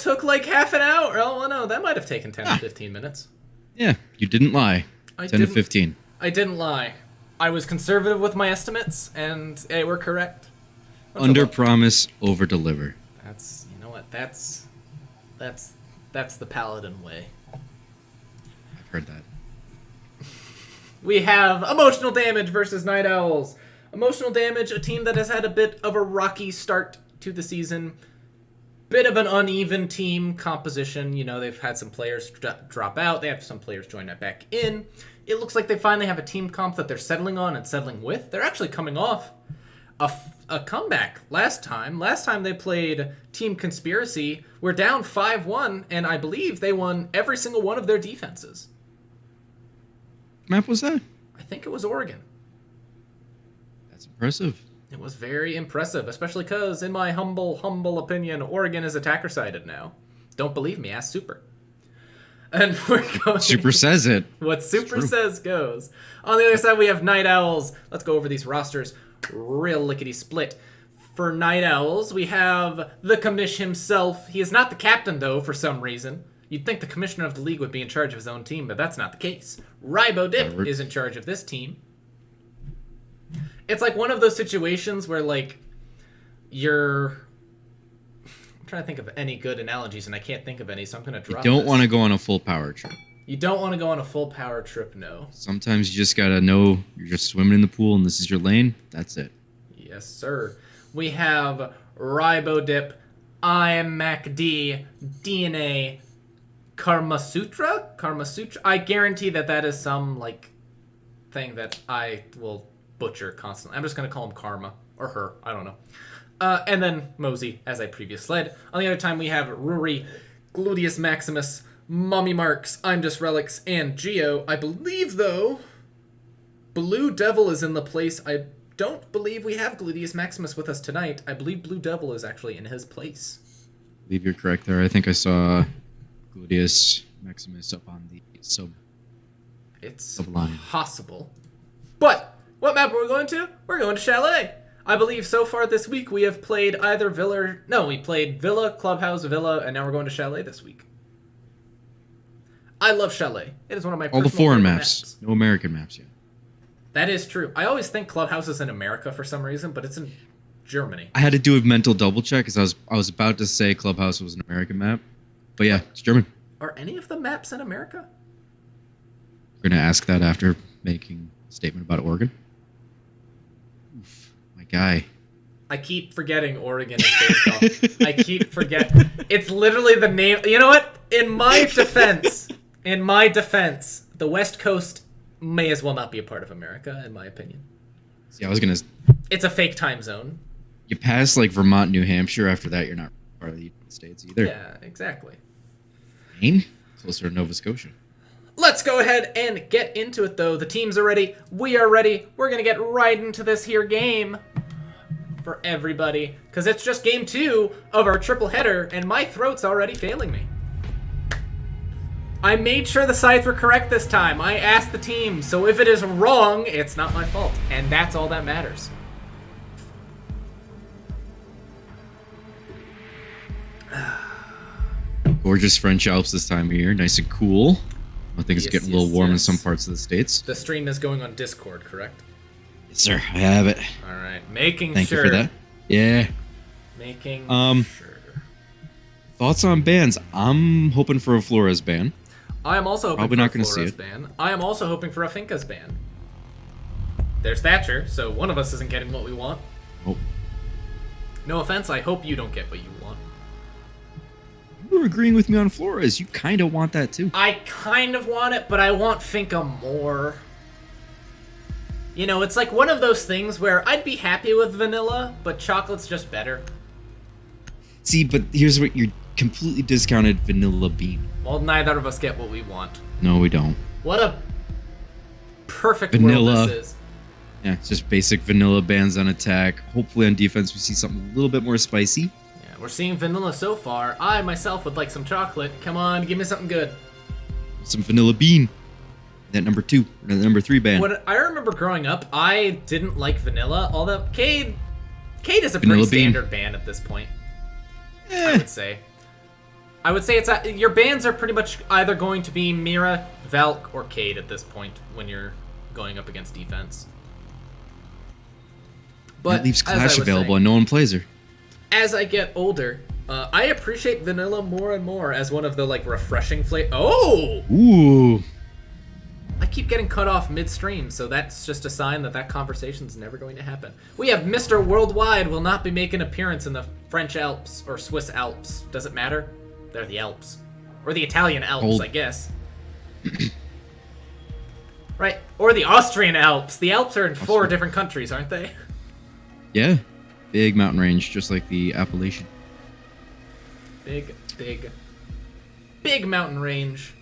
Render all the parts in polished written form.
took like half an hour. Oh, no, that might have taken 10 to 15 minutes. Yeah, you didn't lie. 10 to 15. I didn't lie. I was conservative with my estimates, and they were correct. Under promise, over deliver. That's, you know what? That's the Paladin way. I've heard that. We have Emotional Damage versus Night Owls. Emotional Damage, a team that has had a bit of a rocky start to the season. Bit of an uneven team composition. You know, they've had some players drop out. They have some players join back in. It looks like they finally have a team comp that they're settling on and settling with. They're actually coming off a comeback last time. Last time they played Team Conspiracy, we're down 5-1, and I believe they won every single one of their defenses. What map was that? I think it was Oregon. That's impressive. It was very impressive, especially because, in my humble opinion, Oregon is attacker-sided now. Don't believe me? Ask Super. And we're going... Super says it. What Super says goes. On the other side, we have Night Owls. Let's go over these rosters real lickety-split. For Night Owls, we have the commish himself. He is not the captain, though, for some reason. You'd think the commissioner of the league would be in charge of his own team, but that's not the case. Ribodip is in charge of this team. It's like one of those situations where, like, I'm trying to think of any good analogies, and I can't think of any, so I'm going to drop You don't want to go on a full power trip. You don't want to go on a full power trip, no. Sometimes you just got to know you're just swimming in the pool and this is your lane. That's it. Yes, sir. We have Ribodip, IMACD, DNA, Karma Sutra? I guarantee that is some, like, thing that I will butcher constantly. I'm just going to call him Karma. Or her. I don't know. And then Mosey, as I previously said. On the other time, we have Ruri, Gluteus Maximus, Mummy Marks, I'm Just Relics, and Geo. I believe, though, Blue Devil is in the place. I don't believe we have Gluteus Maximus with us tonight. I believe Blue Devil is actually in his place. I believe you're correct there. I think I saw Gluteus Maximus up on the sub. It's line. Possible. But what map are we going to? We're going to Chalet. I believe so far this week we have played either Villa. No, we played Villa, Clubhouse, Villa, and now we're going to Chalet this week. I love Chalet. It is one of my all the foreign maps. No American maps yet. That is true. I always think Clubhouse is in America for some reason, but it's in Germany. I had to do a mental double check because I was about to say Clubhouse was an American map, but yeah, it's German. Are any of the maps in America? We're gonna ask that after making a statement about Oregon. Oof, my guy. I keep forgetting Oregon is based off. I keep forgetting. It's literally the name. You know what? In my defense, the West Coast may as well not be a part of America, in my opinion. See, I was gonna. It's a fake time zone. You pass like Vermont, New Hampshire. After that, you're not part of the United States either. Yeah, exactly. Maine, closer to Nova Scotia. Let's go ahead and get into it, though. The teams are ready. We are ready. We're gonna get right into this here game for everybody, because it's just game 2 of our triple header, and my throat's already failing me. I made sure the sides were correct this time. I asked the team, so if it is wrong, it's not my fault, and that's all that matters. Gorgeous French Alps this time of year, nice and cool. I think it's getting a little warm in some parts of the States. The stream is going on Discord, correct? Yes, sir. I have it. All right, making Thank sure. you for that. Yeah. Making sure. Thoughts on bans? I'm hoping for a Flores ban. I am also hoping Probably for not a gonna see Flores it. ban. I am also hoping for a Finca's ban. There's Thatcher, so one of us isn't getting what we want. Oh. No offense, I hope you don't get what you want. You were agreeing with me on Flores. You kind of want that too. I kind of want it, but I want Finca more. You know, it's like one of those things where I'd be happy with vanilla, but chocolate's just better. See, but here's what you're completely discounted vanilla bean. Well, neither of us get what we want. No, we don't. What a perfect Vanilla. world this is. Yeah, it's just basic vanilla bans on attack. Hopefully on defense we see something a little bit more spicy. Yeah, we're seeing vanilla so far. I myself would like some chocolate. Come on, give me something good. Some vanilla bean. That number 2, or that number 3 ban. What I remember growing up, I didn't like vanilla, although Cade is a Vanilla pretty bean. standard ban at this point. I would say. I would say it's your bans are pretty much either going to be Mira, Valk, or Cade at this point when you're going up against defense. But that leaves as I Clash was available saying, and no one plays her. as I get older, I appreciate vanilla more and more as one of the like refreshing flavor. Oh, Ooh. I keep getting cut off midstream, so that's just a sign that that conversation's never going to happen. We have Mr. Worldwide will not be making an appearance in the French Alps or Swiss Alps. Does it matter? They're the Alps. Or the Italian Alps, Old. I guess. Right. Or the Austrian Alps. The Alps are in 4 different countries, aren't they? Yeah. Big mountain range, just like the Appalachian. Big, big, big mountain range.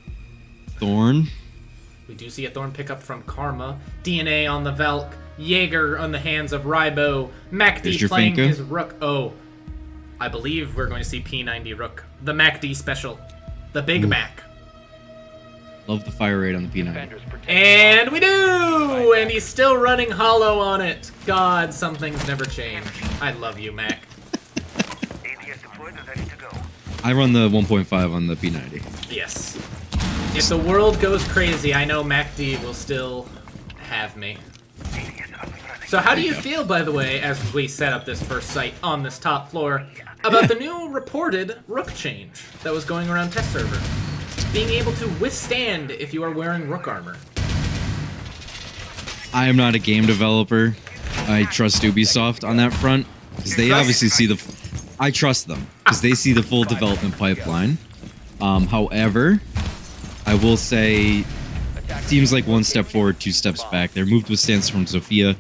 Thorn. We do see a Thorn pickup from Karma. DNA on the Valk. Jaeger on the hands of Rybo. There's MacD your playing Finka. his Rook. Oh, I believe we're going to see P90 Rook. The MacD special. The Big Mac. Love the fire rate on the P90. Defenders protect And we do! And he's still running hollow on it. God, some things never change. I love you, Mac. ADS deployed and ready to go. I run the 1.5 on the P90. Yes. If the world goes crazy, I know MacD will still have me. ADS up and running. So how do you feel, by the way, as we set up this first site on this top floor, about the new reported Rook change that was going around test server? Being able to withstand if you are wearing Rook armor. I am not a game developer. I trust Ubisoft on that front because they trust- obviously see the. I trust them because they see the full development pipeline. However, I will say, seems like one step forward, 2 steps back. Their move to withstand from Zofia.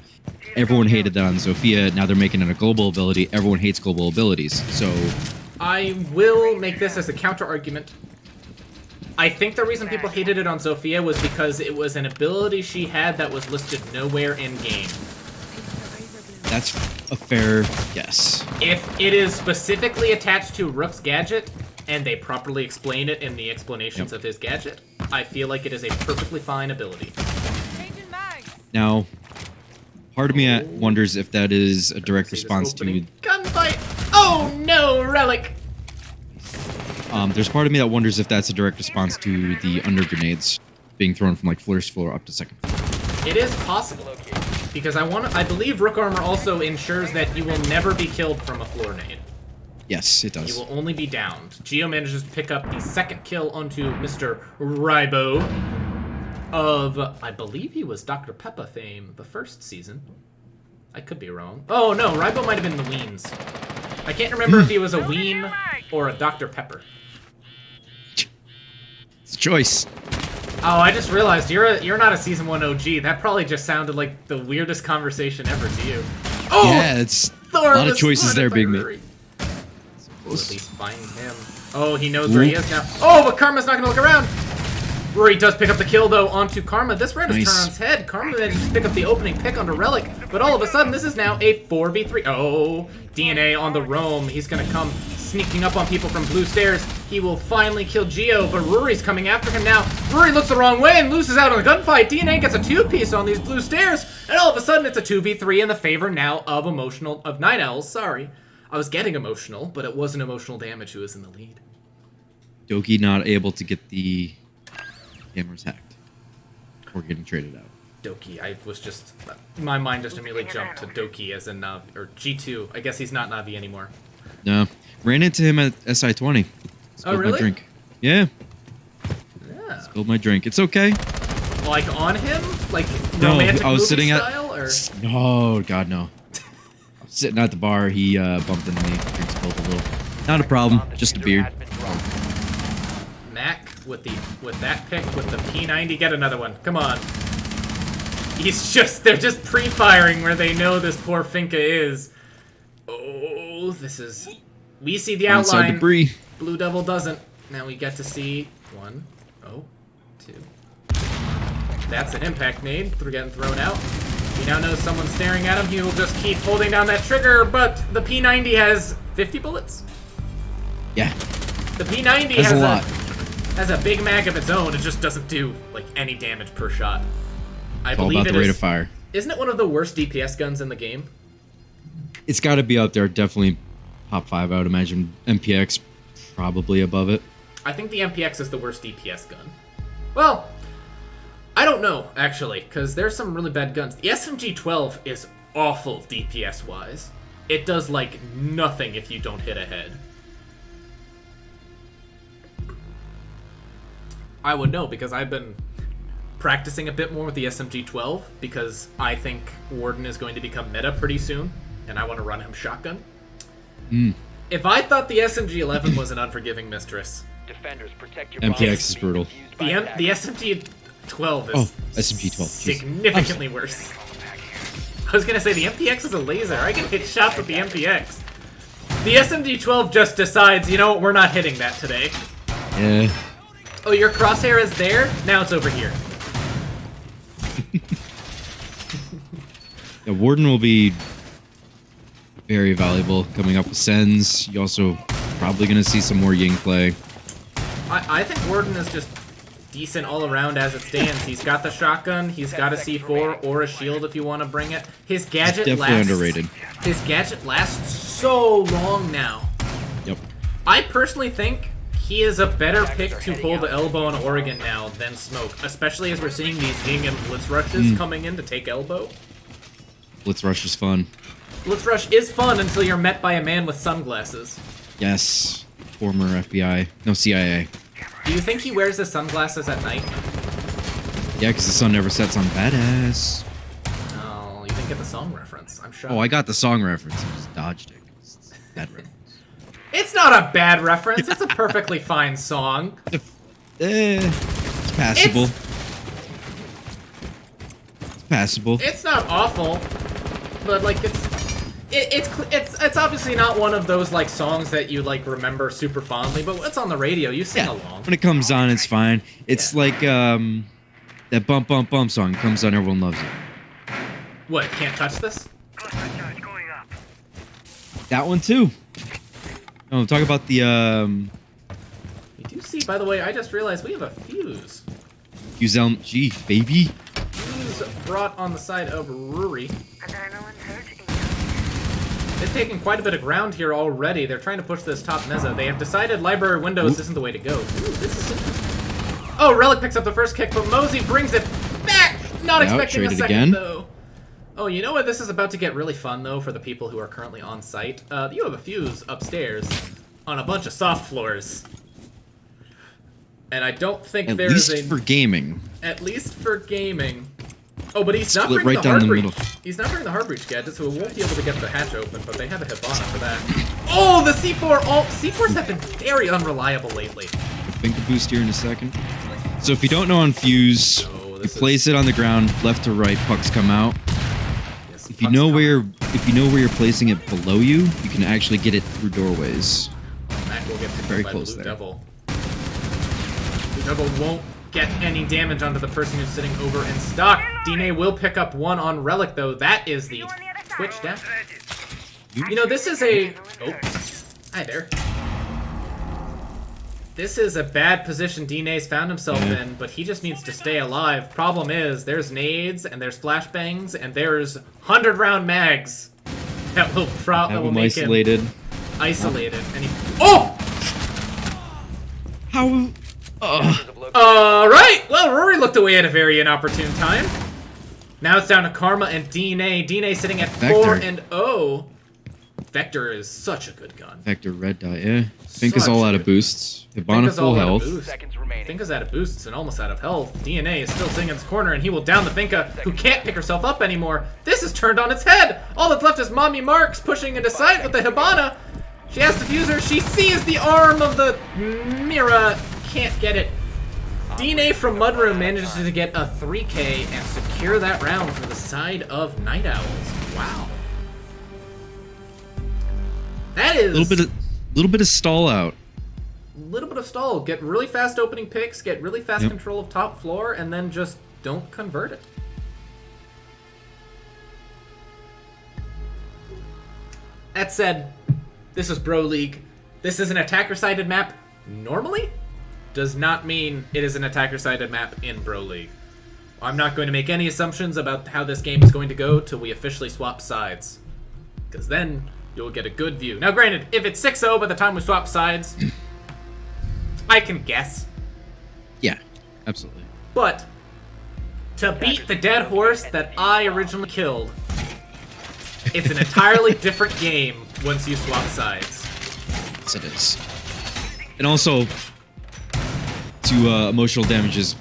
Everyone hated that on Zofia. Now they're making it a global ability. Everyone hates global abilities. So I will make this as a counter argument. I think the reason people hated it on Zofia was because it was an ability she had that was listed nowhere in game. that's a fair guess. If it is specifically attached to Rook's gadget, and they properly explain it in the explanations Yep. of his gadget, I feel like it is a perfectly fine ability. Changing mags. Now, part of me wonders if that is a direct See this response to. opening gunfight. Oh no, Relic! There's part of me that wonders if that's a direct response to the under grenades being thrown from like first floor up to second. It is possible. Because I believe Rook Armor also ensures that you will never be killed from a floor nade. Yes, it You does. will only be downed. Geo manages to pick up the second kill onto Mr. Rybo of, I believe he was Dr. Peppa fame the first season. I could be wrong. Oh no, Rybo might have been the Weens. I can't remember if he was a Ween or a Dr. Pepper. It's a choice. Oh, I just realized you're not a season 1 OG. That probably just sounded like the weirdest conversation ever to you. Oh, Yeah, it's Thor a lot of was choices spotted there by being made. Rory. We'll at least find him. Oh, he knows where he is now. Oh, but Karma's not gonna look around. Rory does pick up the kill though onto Karma. This round is Nice. turned on its head. Karma manages to pick up the opening pick onto Relic, but all of a sudden this is now a 4v3. Oh, DNA on the roam. He's gonna come sneaking up on people from blue stairs. He will finally kill Geo, but Rory's coming after him now. Rory looks the wrong way and loses out on the gunfight. DNA gets a 2-piece on these blue stairs, and all of a sudden it's a 2v3 in the favor now of Night Owls. Sorry. I was getting emotional, but it wasn't emotional damage who was in the lead. Doki not able to get the cameras hacked or getting traded out. Doki, I was just... My mind just immediately jumped to Doki as in Navi, or G2. I guess he's not Navi anymore. No, ran into him at SI20. Spilled really? my drink. Yeah, Yeah. spilled my drink. It's okay. Like on him? Like No, romantic I was movie sitting style, or? Oh God, no. I was sitting at the bar. He bumped into me. Drink spilled a little. Not a problem. Just a beer. Mac with that pick with the P90. Get another one. Come on. They're just pre-firing where they know this poor Finka is. Oh, this is... We see the Inside outline. debris. Blue Devil doesn't. Now we get to see 1, 2. That's an impact nade. They're getting thrown out. He now knows someone's staring at him. He will just keep holding down that trigger, but the P90 has 50 bullets. Yeah, The P90 that's has a lot. has a big mag of its own. It just doesn't do like any damage per shot. I It's all believe about it the rate is. of fire. Isn't it one of the worst DPS guns in the game? It's got to be out there. Definitely top 5. I would imagine. MPX probably above it. I think the MPX is the worst DPS gun. Well, I don't know, actually, because there's some really bad guns. The SMG-12 is awful DPS-wise. It does, like, nothing if you don't hit a head. I would know, because I've been practicing a bit more with the SMG-12, because I think Warden is going to become meta pretty soon, and I want to run him shotgun. If I thought the SMG-11 was an unforgiving mistress, Defenders, protect your MPX bombs. is brutal. the SMG-12 is SMG-12. Jesus. significantly worse. I was gonna say, the MPX is a laser. I can hit shots with the MPX. The SMG-12 just decides, you know what, we're not hitting that today. Yeah. Oh, your crosshair is there? Now it's over here. The Warden will be very valuable coming up with Sens. You also probably going to see some more Ying play. I think Warden is just decent all around as it stands. He's got the shotgun, he's got a C4 or a shield if you want to bring it. His gadget Definitely lasts... underrated. His gadget lasts so long now. Yep. I personally think he is a better pick to hold the elbow in Oregon now than Smoke, especially as we're seeing these Ying and Blitz rushes coming in to take elbow. Blitz Rush is fun. Blitz rush is fun until you're met by a man with sunglasses. Yes. Former FBI. No, CIA. Do you think he wears his sunglasses at night? Yeah, because the sun never sets on badass. Oh, you didn't get the song reference. I'm shocked. Oh, I got the song reference. I just dodged it. It's bad reference. It's not a bad reference. It's a perfectly fine song. It's passable. It's passable. It's not awful, but like it's obviously not one of those like songs that you like remember super fondly. But it's on the radio. You sing Yeah, along. when it comes on, it's fine. It's Yeah. like that bump bump bump song comes on, everyone loves it. What? Can't touch this? Cluster charge going up. That one too. Oh, talk about the We do see, by the way, I just realized we have a fuse. Uzelm G baby. Fuse brought on the side of Ruri. Adrenaline surge incoming. They've taken quite a bit of ground here already. They're trying to push this top mezzo. They have decided library windows isn't the way to go. Ooh, this is interesting. Oh, Relic picks up the first kick, but Mosey brings it back! Not Yeah, expecting a traded second, again. though. Oh, you know what? This is about to get really fun, though, for the people who are currently on site. You have a fuse upstairs on a bunch of soft floors. And I don't think At there's least a... for gaming. At least for gaming. Oh, but he's not Split bringing right the down hard the breach. middle. He's not bringing the hard breach gadget, so it won't be able to get the hatch open, but they have a Hibana for that. Oh, the C4! Oh, C4s have been very unreliable lately. Finger boost here in a second. So if you don't know on Fuse, Oh, you this is- place it on the ground, left to right, pucks come out. Yes, If you Puck's know coming. where you're placing it below you, you can actually get it through doorways. Mac will get picked Very up by close Blue there. Devil. Blue Devil won't get any damage onto the person who's sitting over in stock. Dine will pick up one on Relic, though. That is the Twitch death. You know, this is a... Oh, hi there. This is a bad position Dine's found himself in, but he just needs to stay alive. Problem is, there's nades, and there's flashbangs, and there's 100-round mags that will Have that will them make him isolated. isolated. And he... Oh! How? Alright! Well, Rory looked away at a very inopportune time. Now it's down to Karma and Dine. Dine sitting at Vector. 4-0. Vector is such a good gun. Vector red dot, yeah. Fink is Such all a out of good- boosts. Hibana Finka's full all out of health. boost. Seconds remaining. Finka's out of boosts and almost out of health. DNA is still Zingen's corner, and he will down the Finka, who can't pick herself up anymore. This is turned on its head. All that's left is Mommy Marks pushing into sight with the Hibana. She has to fuse her. She sees the arm of the Mira. Can't get it. DNA from Mudroom manages to get a 3K and secure that round for the side of Night Owls. Wow. That is Little bit of stall out. little bit of stall. Get really fast opening picks, get really fast Yep. control of top floor, and then just don't convert it. That said, this is Bro League. This is an attacker-sided map normally. Does not mean it is an attacker-sided map in Bro League. I'm not going to make any assumptions about how this game is going to go till we officially swap sides. Because then you'll get a good view. Now granted, if it's 6-0 by the time we swap sides, I can guess. Yeah, absolutely. But to beat the dead horse that I originally killed, it's an entirely different game once you swap sides. Yes, it is. And also, to emotional damages,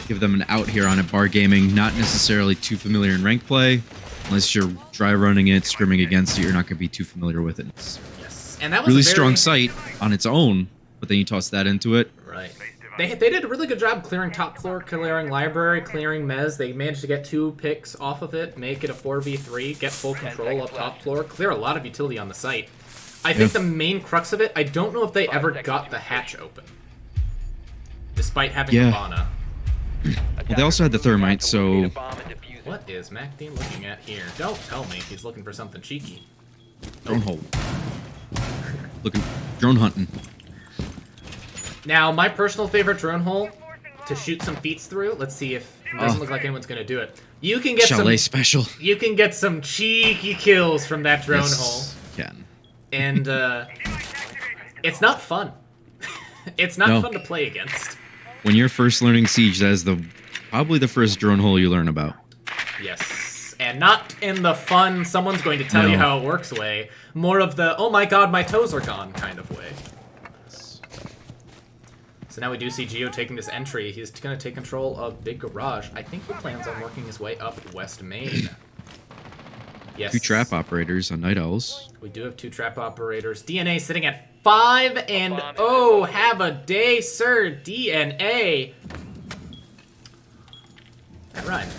give them an out here on it. Bar Gaming, not necessarily too familiar in rank play. Unless you're dry running it, scrimming against it, you're not going to be too familiar with it. It's Yes, and that was really a very strong sight on its own, but then you toss that into it. Right. They did a really good job clearing top floor, clearing library, clearing mez. They managed to get 2 picks off of it, make it a 4v3, get full control up top floor, clear a lot of utility on the site. I think the main crux of it, I don't know if they ever got the hatch open. Despite having Nirvana. Well, they also had the thermite, so... What is MacD looking at here? Don't tell me he's looking for something cheeky. Drone hole. Looking... Drone hunting. Now, my personal favorite drone hole to shoot some feats through. Let's see if it doesn't look like anyone's gonna do it. You can get Chalet special. You can get some cheeky kills from that drone hole. Can. And it's not fun. It's not fun to play against. When you're first learning Siege, that is probably the first drone hole you learn about. Yes. And not in the fun, someone's going to tell you how it works way. More of the, oh my god, my toes are gone kind of way. So now we do see Geo taking this entry. He's going to take control of Big Garage. I think he plans on working his way up West Main. Yes. 2 trap operators on Night Owls. We do have 2 trap operators. DNA sitting at 5 and oh, have a day, sir. DNA. That rhymed.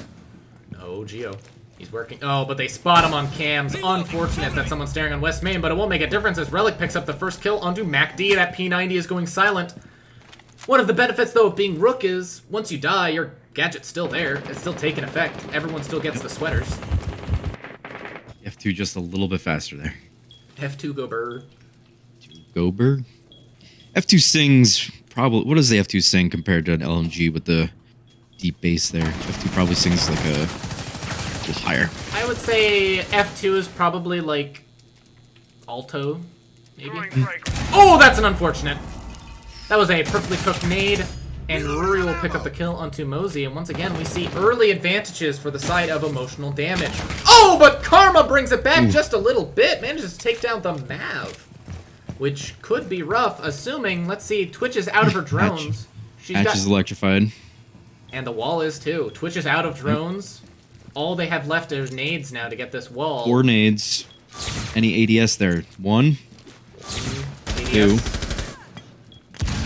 No, Geo. He's working. Oh, but they spot him on cams. Unfortunate that someone's staring on West Main, but it won't make a difference as Relic picks up the first kill onto MacD. That P90 is going silent. One of the benefits, though, of being Rook is once you die, your gadget's still there. It's still taking effect. Everyone still gets the sweaters. F2 just a little bit faster there. F2 go bird. Gober? F2 sings probably... What does the F2 sing compared to an LMG with the deep bass there? F2 probably sings like a little higher. I would say F2 is probably like alto, maybe. Oh, that's an unfortunate. That was a perfectly cooked nade, and Rory will pick up the kill onto Mosey. And once again, we see early advantages for the side of emotional damage. Oh, but Karma brings it back just a little bit. Manages to take down the Mav, which could be rough, assuming, let's see, Twitch is out of her drones. Hatch is electrified. And the wall is too. Twitch is out of drones. All they have left is nades now to get this wall. 4 nades. Any ADS there? 1. ADS.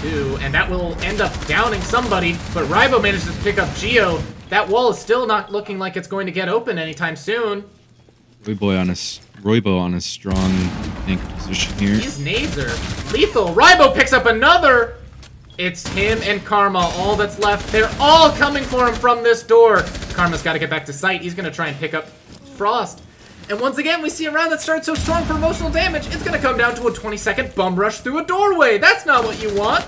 2. And that will end up downing somebody. But Rybo manages to pick up Geo. That wall is still not looking like it's going to get open anytime soon. Roybo on a strong anchor position here. These nades are lethal. Rybo picks up another. It's him and Karma, all that's left. They're all coming for him from this door. Karma's got to get back to site. He's going to try and pick up Frost. And once again, we see a round that starts so strong for emotional damage, it's going to come down to a 20-second bum rush through a doorway. That's not what you want.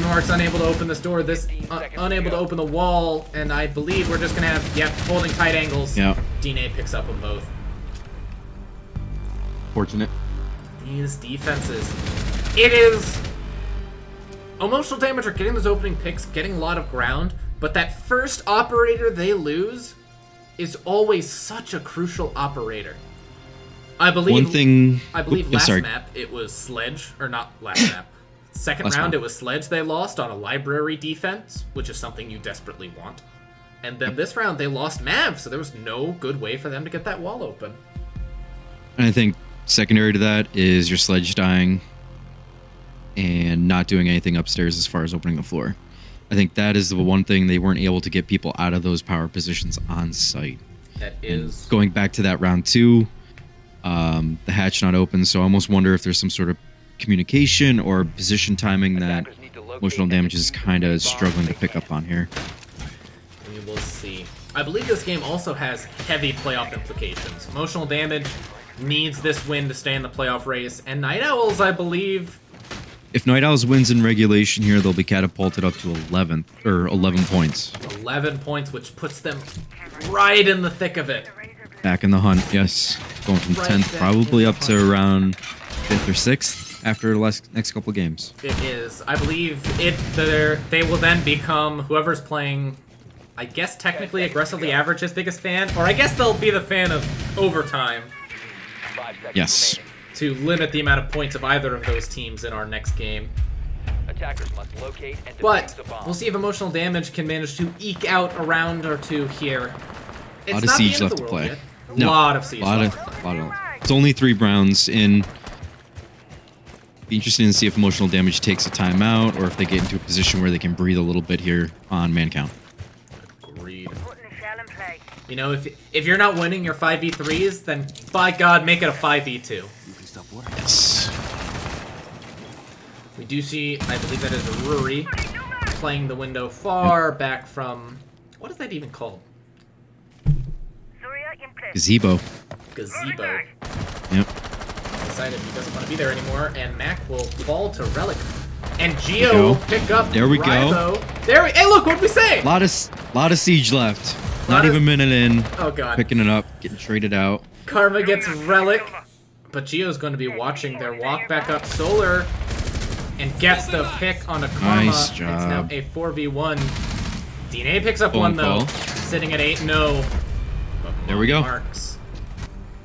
Mark's unable to open this door, unable to open the wall, and I believe we're just going to have, holding tight angles. Yeah. DNA picks up them both. Fortunate. These defenses. It is... Emotional damage are getting those opening picks, getting a lot of ground, but that first operator they lose is always such a crucial operator. I believe last map it was Sledge, or not last map. Second round it was Sledge they lost on a library defense, which is something you desperately want. And then this round they lost Mav, so there was no good way for them to get that wall open. And I think secondary to that is your Sledge dying and not doing anything upstairs as far as opening the floor. I think that is the one thing they weren't able to get people out of those power positions on site. That is... And going back to that round 2, the hatch not open, so I almost wonder if there's some sort of communication or position timing that emotional damage is kind of struggling to pick up on here. We will see. I believe this game also has heavy playoff implications. Emotional damage needs this win to stay in the playoff race, and Night Owls, I believe... If Night Owls wins in regulation here, they'll be catapulted up to 11 points. 11 points, which puts them right in the thick of it. Back in the hunt, yes. Going from 10th probably up to around 5th or 6th after the next couple games. It is. I believe they will then become whoever's playing, I guess technically aggressively average's biggest fan, or I guess they'll be the fan of overtime Yes. to limit the amount of points of either of those teams in our next game. Attackers must locate and But defuse the bomb. we'll see if emotional damage can manage to eke out a round or two here. It's Lot of not the siege end of left the to world play. yet. No. Lot of siege Lot left. of. It's only 3 rounds in. Be interesting to see if emotional damage takes a timeout or if they get into a position where they can breathe a little bit here on man count. Agreed. Putting the shell in play. You know, if you're not winning your 5v3s, then by God, make it a 5v2. Yes. We do see, I believe that is Ruri playing the window far back from, what is that even called? Surya in place. Gazebo. Gazebo. Yep. Decided he doesn't want to be there anymore, and Mac will fall to Relic. And There Geo we will go. pick up There we go. Rybo. There we, hey look, what'd we say? Lot of siege left. Not Lot of- even a minute in. Oh God. Picking it up, getting traded out. Karma gets Relic, but Geo's going to be watching their walk back up Solar, and gets the pick on a Karma. Nice It's now job. a 4v1. DNA picks up Phone one though, call. sitting at 8. No. But There we go. Marks.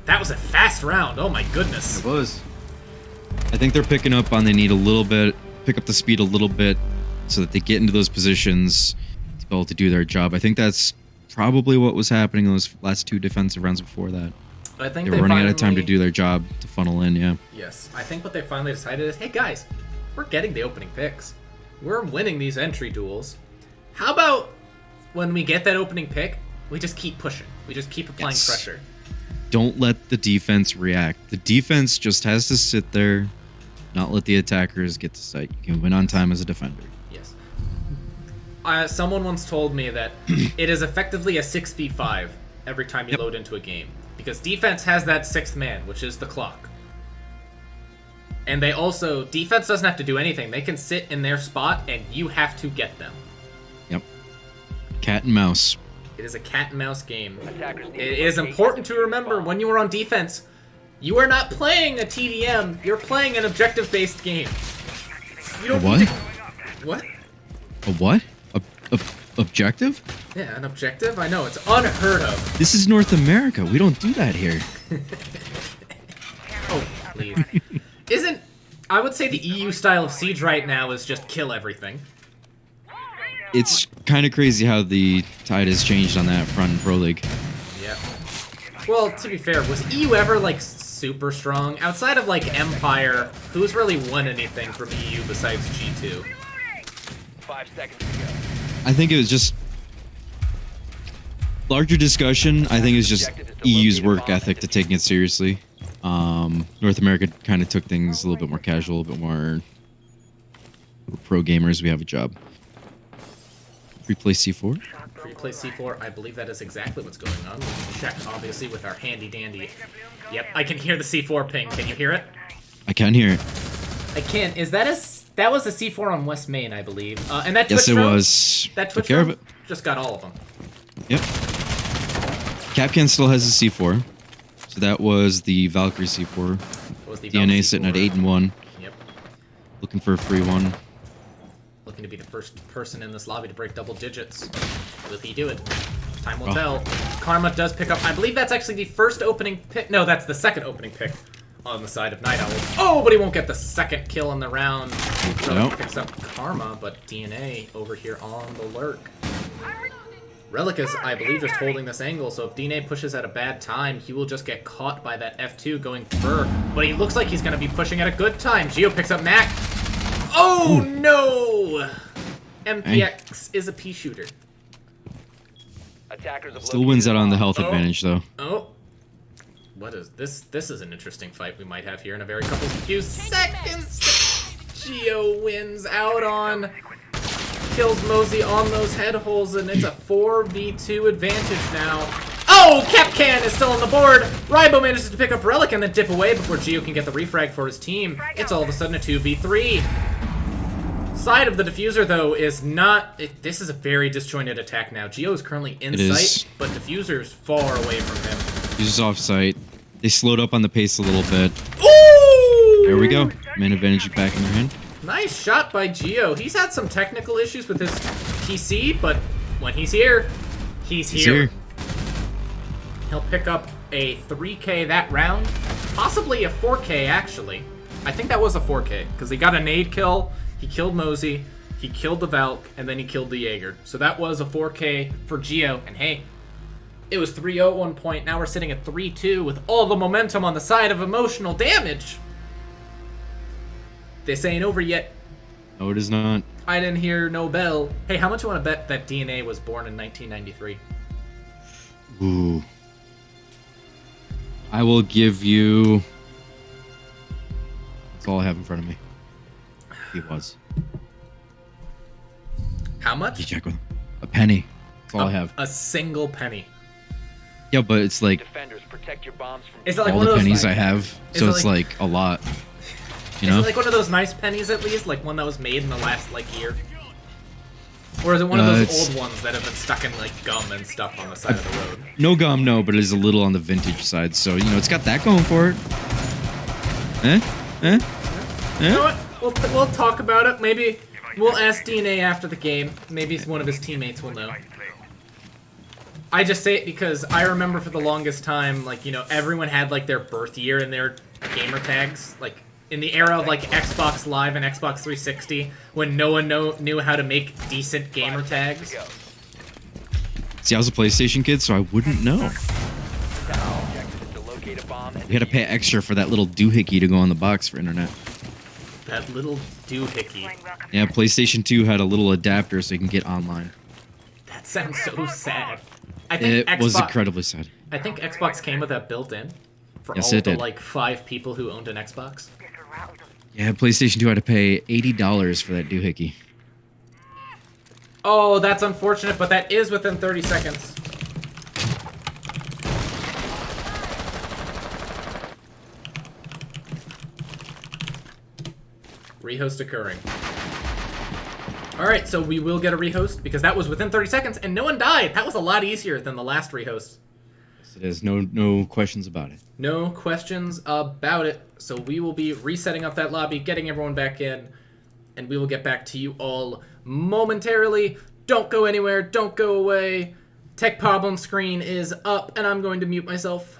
That was a fast round. Oh my goodness. was. I think they're picking up on they need a little bit, pick up the speed a little bit so that they get into those positions to be able to do their job. I think that's probably what was happening in those last 2 defensive rounds before that. I think They were running out of time to finally- do their job to funnel in, yeah. Yes, I think what they finally decided is, hey guys, we're getting the opening picks. We're winning these entry duels. How about when we get that opening pick, we just keep pushing. We just keep applying Yes. pressure. Don't let the defense react. The defense just has to sit there, not let the attackers get to sight. You can win on time as a defender. Yes. Someone once told me that it is effectively a 6v5 every time you Yep. load into a game. Because defense has that 6th man, which is the clock. And they also, defense doesn't have to do anything. They can sit in their spot and you have to get them. Yep. Cat and mouse. It is a cat and mouse game. Attackers need It to is locate important and to defuse remember bomb. when you are on defense, you are not playing a TDM, you're playing an objective-based game. You A don't what? need to- What? A what? A objective? Yeah, an objective? I know, it's unheard of. This is North America. We don't do that here. Oh, please. I would say the EU style of Siege right now is just kill everything. It's kind of crazy how the tide has changed on that front in Pro League. Yeah. Well, to be fair, was EU ever, like, super strong? Outside of, like, Empire, who's really won anything from EU besides G2? 5 seconds to go. I think it was just larger discussion. I think it was just EU's work ethic to taking it seriously. North America kind of took things a little bit more casual, a little bit more. We're pro gamers. We have a job. Replay C4. Replay C4, I believe that is exactly what's going on. We can check, obviously, with our handy dandy. Yep, I can hear the C4 ping. Can you hear it? I can hear it. I can. That was a C4 on West Main, I believe. And that Twitch Yes, it drone- was. That Took Twitch care of drone it. just got all of them. Yep. Capcan still has a C4. So that was the Valkyrie C4. It was the DNA Valve sitting at C4. 8-1. Yep. Looking for a free one. Looking to be the first person in this lobby to break double digits. Will he do it? Time will Oh. tell. Karma does pick up. I believe that's actually the first opening pick. No, that's the second opening pick on the side of Night Owl. Oh, but he won't get the second kill in the round. So Nope. he picks up Karma, but DNA over here on the lurk. Relic is, I believe, just holding this angle, so if DNA pushes at a bad time, he will just get caught by that F2 going Fur. But he looks like he's going to be pushing at a good time. Geo picks up Mac. Oh, no! MPX is a pea shooter. Attackers have Still wins out on the located health Oh. advantage, though. Oh. What is this? This is an interesting fight we might have here in a very few seconds. Geo wins out on, kills Mosey on those head holes, and it's a 4v2 advantage now. Oh, Capcan is still on the board. Rybo manages to pick up Relic and then dip away before Geo can get the refrag for his team. It's all of a sudden a 2v3. Side of the diffuser, though, is not... this is a very disjointed attack now. Geo is currently in It is. sight, but diffuser's far away from him. He's just off site. They slowed up on the pace a little bit. Ooh! There we go. Man advantage back in their hand. Nice shot by Gio. He's had some technical issues with his PC, but when he's here, he's here. He'll pick up a 3K that round, possibly a 4K actually. I think that was a 4K because he got a nade kill, he killed Mosey, he killed the Valk, and then he killed the Jaeger. So that was a 4K for Gio, and hey, it was 3-0 at one point. Now we're sitting at 3-2 with all the momentum on the side of emotional damage. This ain't over yet. No, it is not. I didn't hear no bell. Hey, how much you want to bet that DNA was born in 1993? Ooh. I will give you... That's all I have in front of me. He was. How much? You check with him. A penny. That's all I have. A single penny. Yeah, but it's like Defenders, protect your bombs from Is it like all one the of those pennies like, I have, so it it's like a lot. You know? Is it like one of those nice pennies at least? Like one that was made in the last like year? Or is it one of those it's- old ones that have been stuck in like gum and stuff on the side of the road? No gum, no, but it is a little on the vintage side, so you know it's got that going for it. You know what? We'll talk about it. Maybe we'll ask DNA after the game. Maybe one of his teammates will know. I just say it because I remember for the longest time, like, you know, everyone had like their birth year in their gamer tags. Like in the era of like Xbox Live and Xbox 360, when no one knew how to make decent gamer tags. See, I was a PlayStation kid, so I wouldn't know. Objective is to locate a bomb and We had to pay extra for that little doohickey to go on the box for internet. That little doohickey. Yeah, PlayStation 2 had a little adapter so you can get online. That sounds so sad. I think It was incredibly sad. I think Xbox came with that built in for Yes, all it of the did. like 5 people who owned an Xbox. Yeah, PlayStation 2 had to pay $80 for that doohickey. Oh, that's unfortunate, but that is within 30 seconds. Rehost occurring. Alright, so we will get a rehost because that was within 30 seconds and no one died. That was a lot easier than the last rehost. Yes, it is. No questions about it. No questions about it. So we will be resetting up that lobby, getting everyone back in, and we will get back to you all momentarily. Don't go anywhere. Don't go away. Tech problem screen is up, and I'm going to mute myself.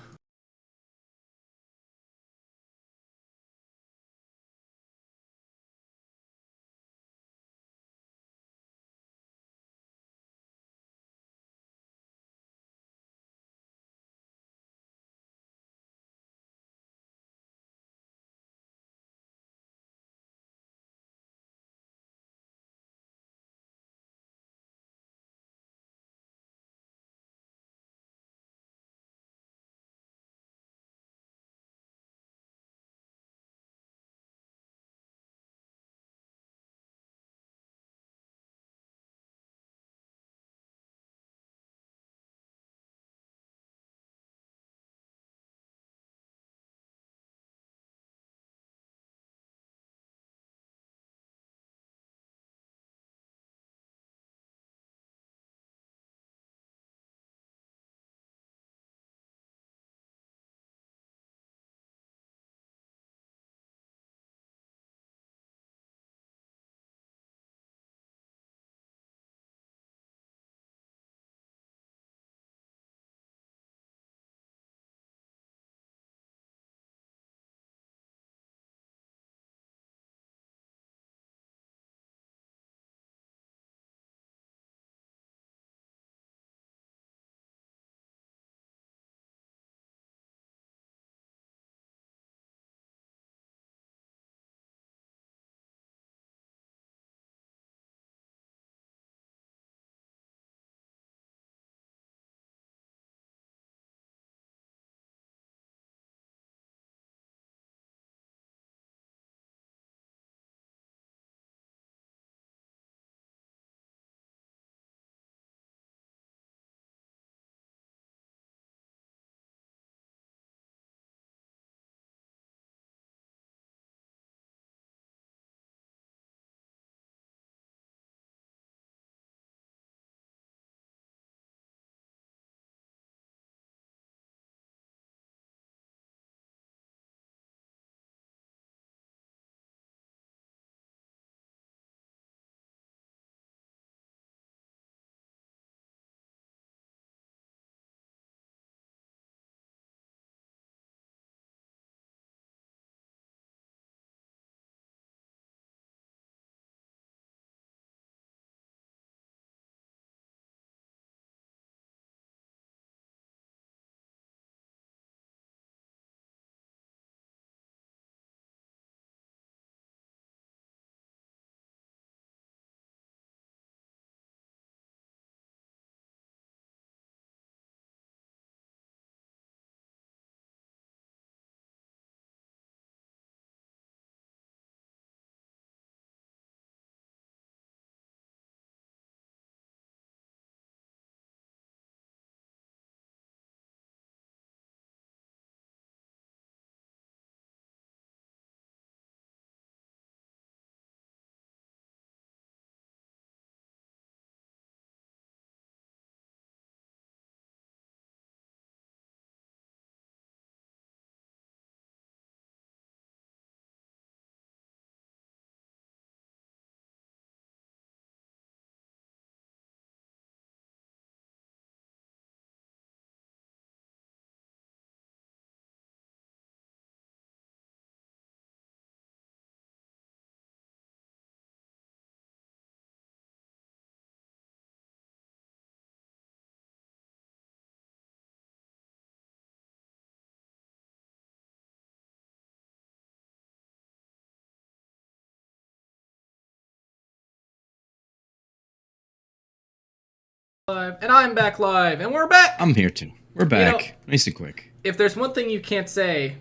Live, and I'm back live, and we're back! I'm here too. We're back. know- Nice and quick. If there's one thing you can't say,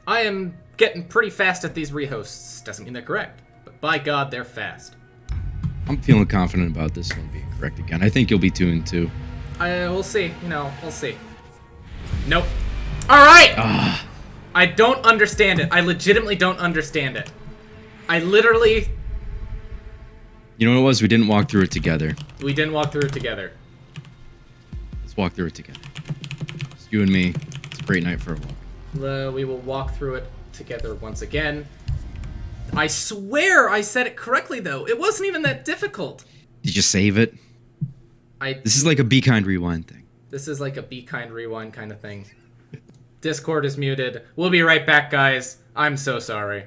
I am getting pretty fast at these rehosts. Doesn't mean they're correct, but by God, they're fast. I'm feeling confident about this one being correct again. I think you'll be 2 and 2. We'll see. We'll see. Nope. Alright! Ah, I don't understand it. I legitimately don't understand it. I literally... you know what it was? We didn't walk through it together. We didn't walk through it together. Let's walk through it together. It's you and me. It's a great night for a walk. We will walk through it together once again. I swear I said it correctly, though. It wasn't even that difficult. Did you save it? This is like a Be Kind Rewind thing. This is like a Be Kind Rewind kind of thing. Discord is muted. We'll be right back, guys. I'm so sorry.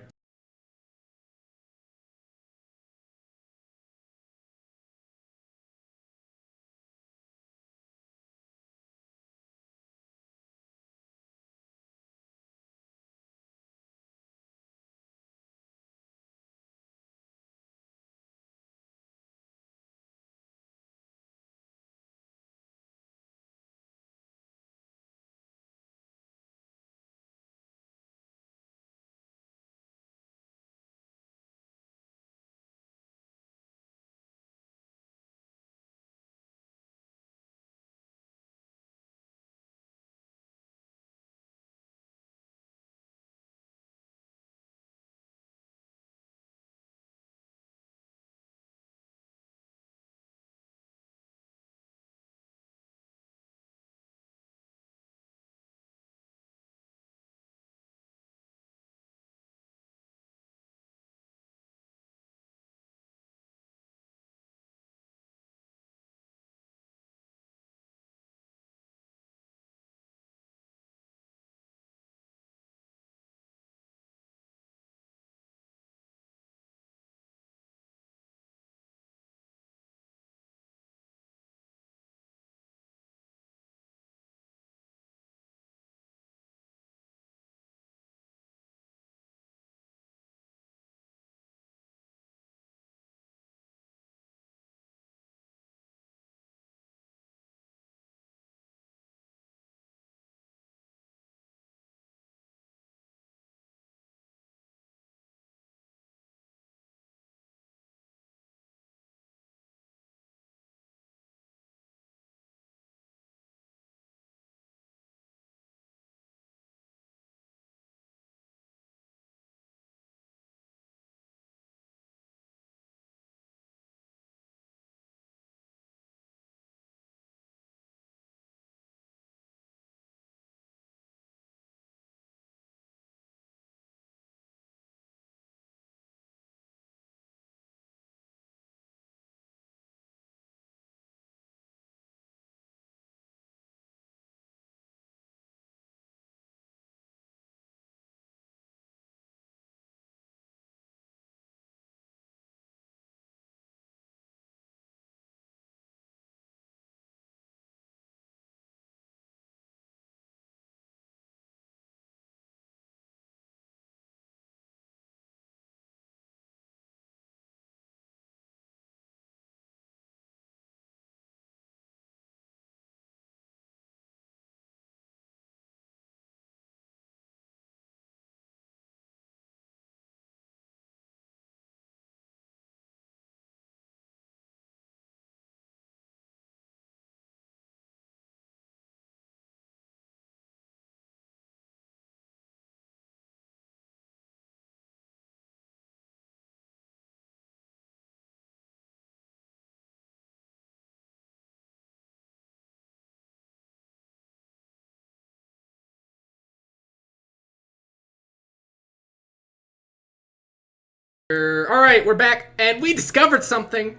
Alright, we're back, and we discovered something.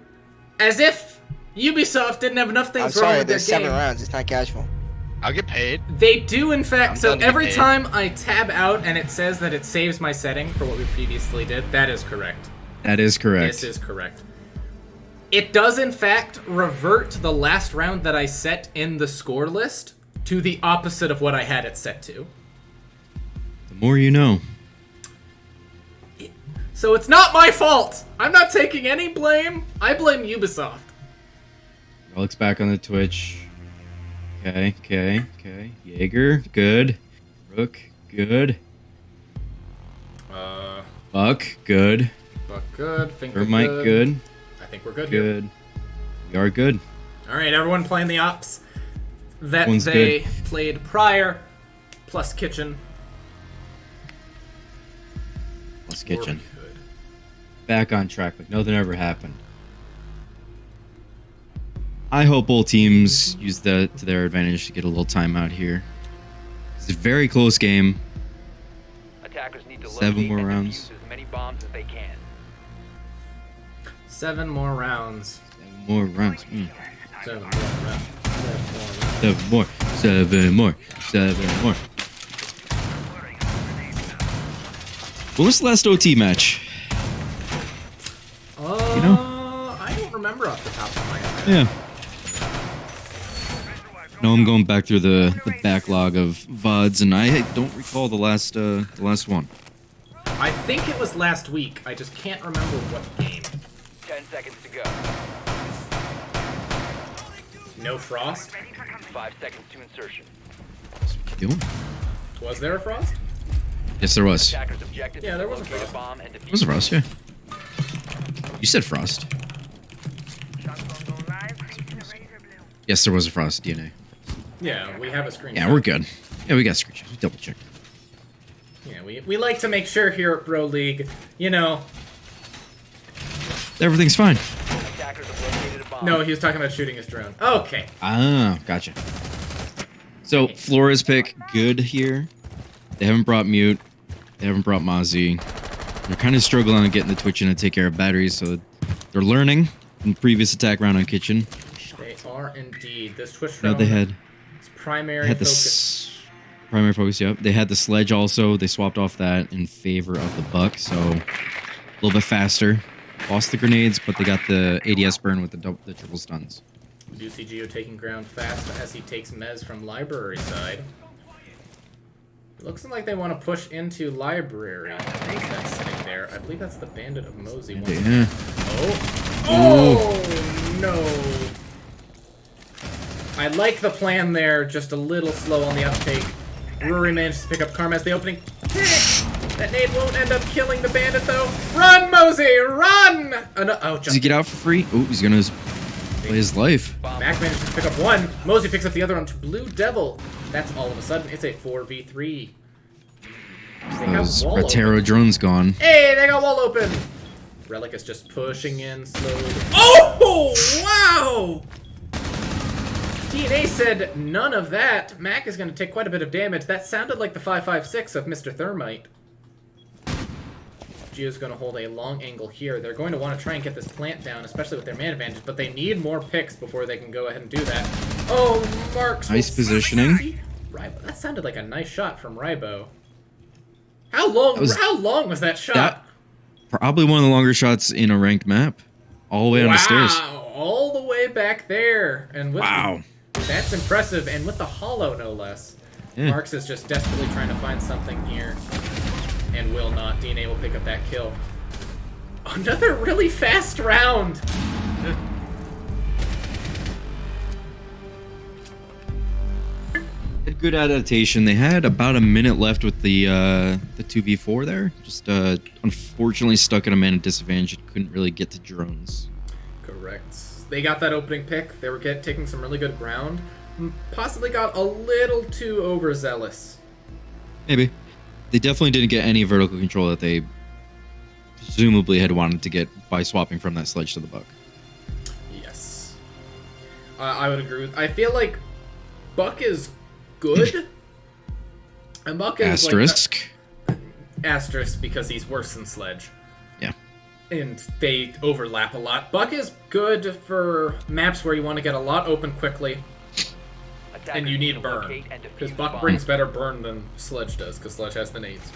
As if Ubisoft didn't have enough I'm things wrong sorry, with their there's 7 game. rounds. It's not casual. I'll get paid. They do, in fact. I'm So done to get every paid. time I tab out and it says that it saves my setting for what we previously did, that is correct. That is correct. This is correct. It does, in fact, revert the last round that I set in the score list to the opposite of what I had it set to. The more you know. So it's not my fault! I'm not taking any blame. I blame Ubisoft. Alex back on the Twitch. Okay. Jaeger, good. Rook, good. Buck, good. Buck, good. Finger, Thermite, good. I think we're good here. Good. We are good. All right, everyone playing the ops that One's they good. played prior, plus kitchen. Plus kitchen. We're good. Back on track like nothing ever happened. I hope both teams use that to their advantage to get a little timeout here. It's a very close game. Attackers need to 7 locate more and rounds. defuse as many bombs as they can. 7 more rounds. 7 more rounds. 7 more rounds. 7 more. 7 more. 7 more. What was the last OT match? You know? I don't remember off the top of my head. Yeah. No, I'm going back through the backlog of VODs, and I don't recall the last one. I think it was last week. I just can't remember what game. 10 seconds to go. No Frost? 5 seconds to insertion. Keep going. Was there a Frost? Yes, there was. Attackers objective Yeah, is there to was a locate Frost. bomb and defuse. It was a Frost, yeah. You said Frost. Yes, there was a Frost DNA. Yeah, we have a screenshot. Yeah, we're good. Yeah, we got screenshots. We double checked. Yeah, we like to make sure here at Bro League, you know. Everything's fine. Attackers have located a bomb. No, he was talking about shooting his drone. Okay. Ah, gotcha. So, Flores pick, good here. They haven't brought Mute. They haven't brought Mozzie. They're kind of struggling on getting the Twitch in to take care of batteries, so they're learning from the previous attack round on Kitchen. They are indeed. This Twitch No, drone they had is primary had focus. primary focus, yep. They had the Sledge also. They swapped off that in favor of the Buck, so a little bit faster. Lost the grenades, but they got the ADS burn with the triple stuns. We do see Geo taking ground fast as he takes Mez from library side. It looks like they want to push into library. Who's that sitting there? I believe that's the Bandit of Mosey. Yeah. Oh no! I like the plan there, just a little slow on the uptake. Rory managed to pick up Karma as the opening pick! That nade won't end up killing the Bandit though. Run, Mosey, run! Oh, Does he get out for free? Oh, he's gonna play his life. Mac manages to pick up one. Mosey picks up the other one to Blue Devil. That's all of a sudden, it's a 4v3. They have Those wall open. Ratero drones gone. Hey, they got wall open. Relic is just pushing in slowly. Oh, wow! DNA said none of that. Mac is going to take quite a bit of damage. That sounded like the 5.56 of Mr. Thermite. Geo's going to hold a long angle here. They're going to want to try and get this plant down, especially with their man advantage, but they need more picks before they can go ahead and do that. Oh, Marks. Nice positioning. Rybo. That sounded like a nice shot from Rybo. How long was that shot? That probably one of the longer shots in a ranked map. All the way on the stairs. Wow, all the way back there. And with Wow. that's impressive, and with the hollow, no less. Yeah. Marks is just desperately trying to find something here, and will not. DNA will pick up that kill. Another really fast round. Had good adaptation. They had about a minute left with the 2v4 there. Just unfortunately stuck at a man at disadvantage. Couldn't really get to drones. Correct. They got that opening pick. They were taking some really good ground. Possibly got a little too overzealous. Maybe. They definitely didn't get any vertical control that they presumably had wanted to get by swapping from that Sledge to the Buck. Yes. I would agree with. I feel like Buck is good. And Buck is Asterisk. asterisk because he's worse than Sledge. Yeah. And they overlap a lot. Buck is good for maps where you want to get a lot open quickly, and you need burn. Because Buck brings better burn than Sledge does, because Sledge has the nades.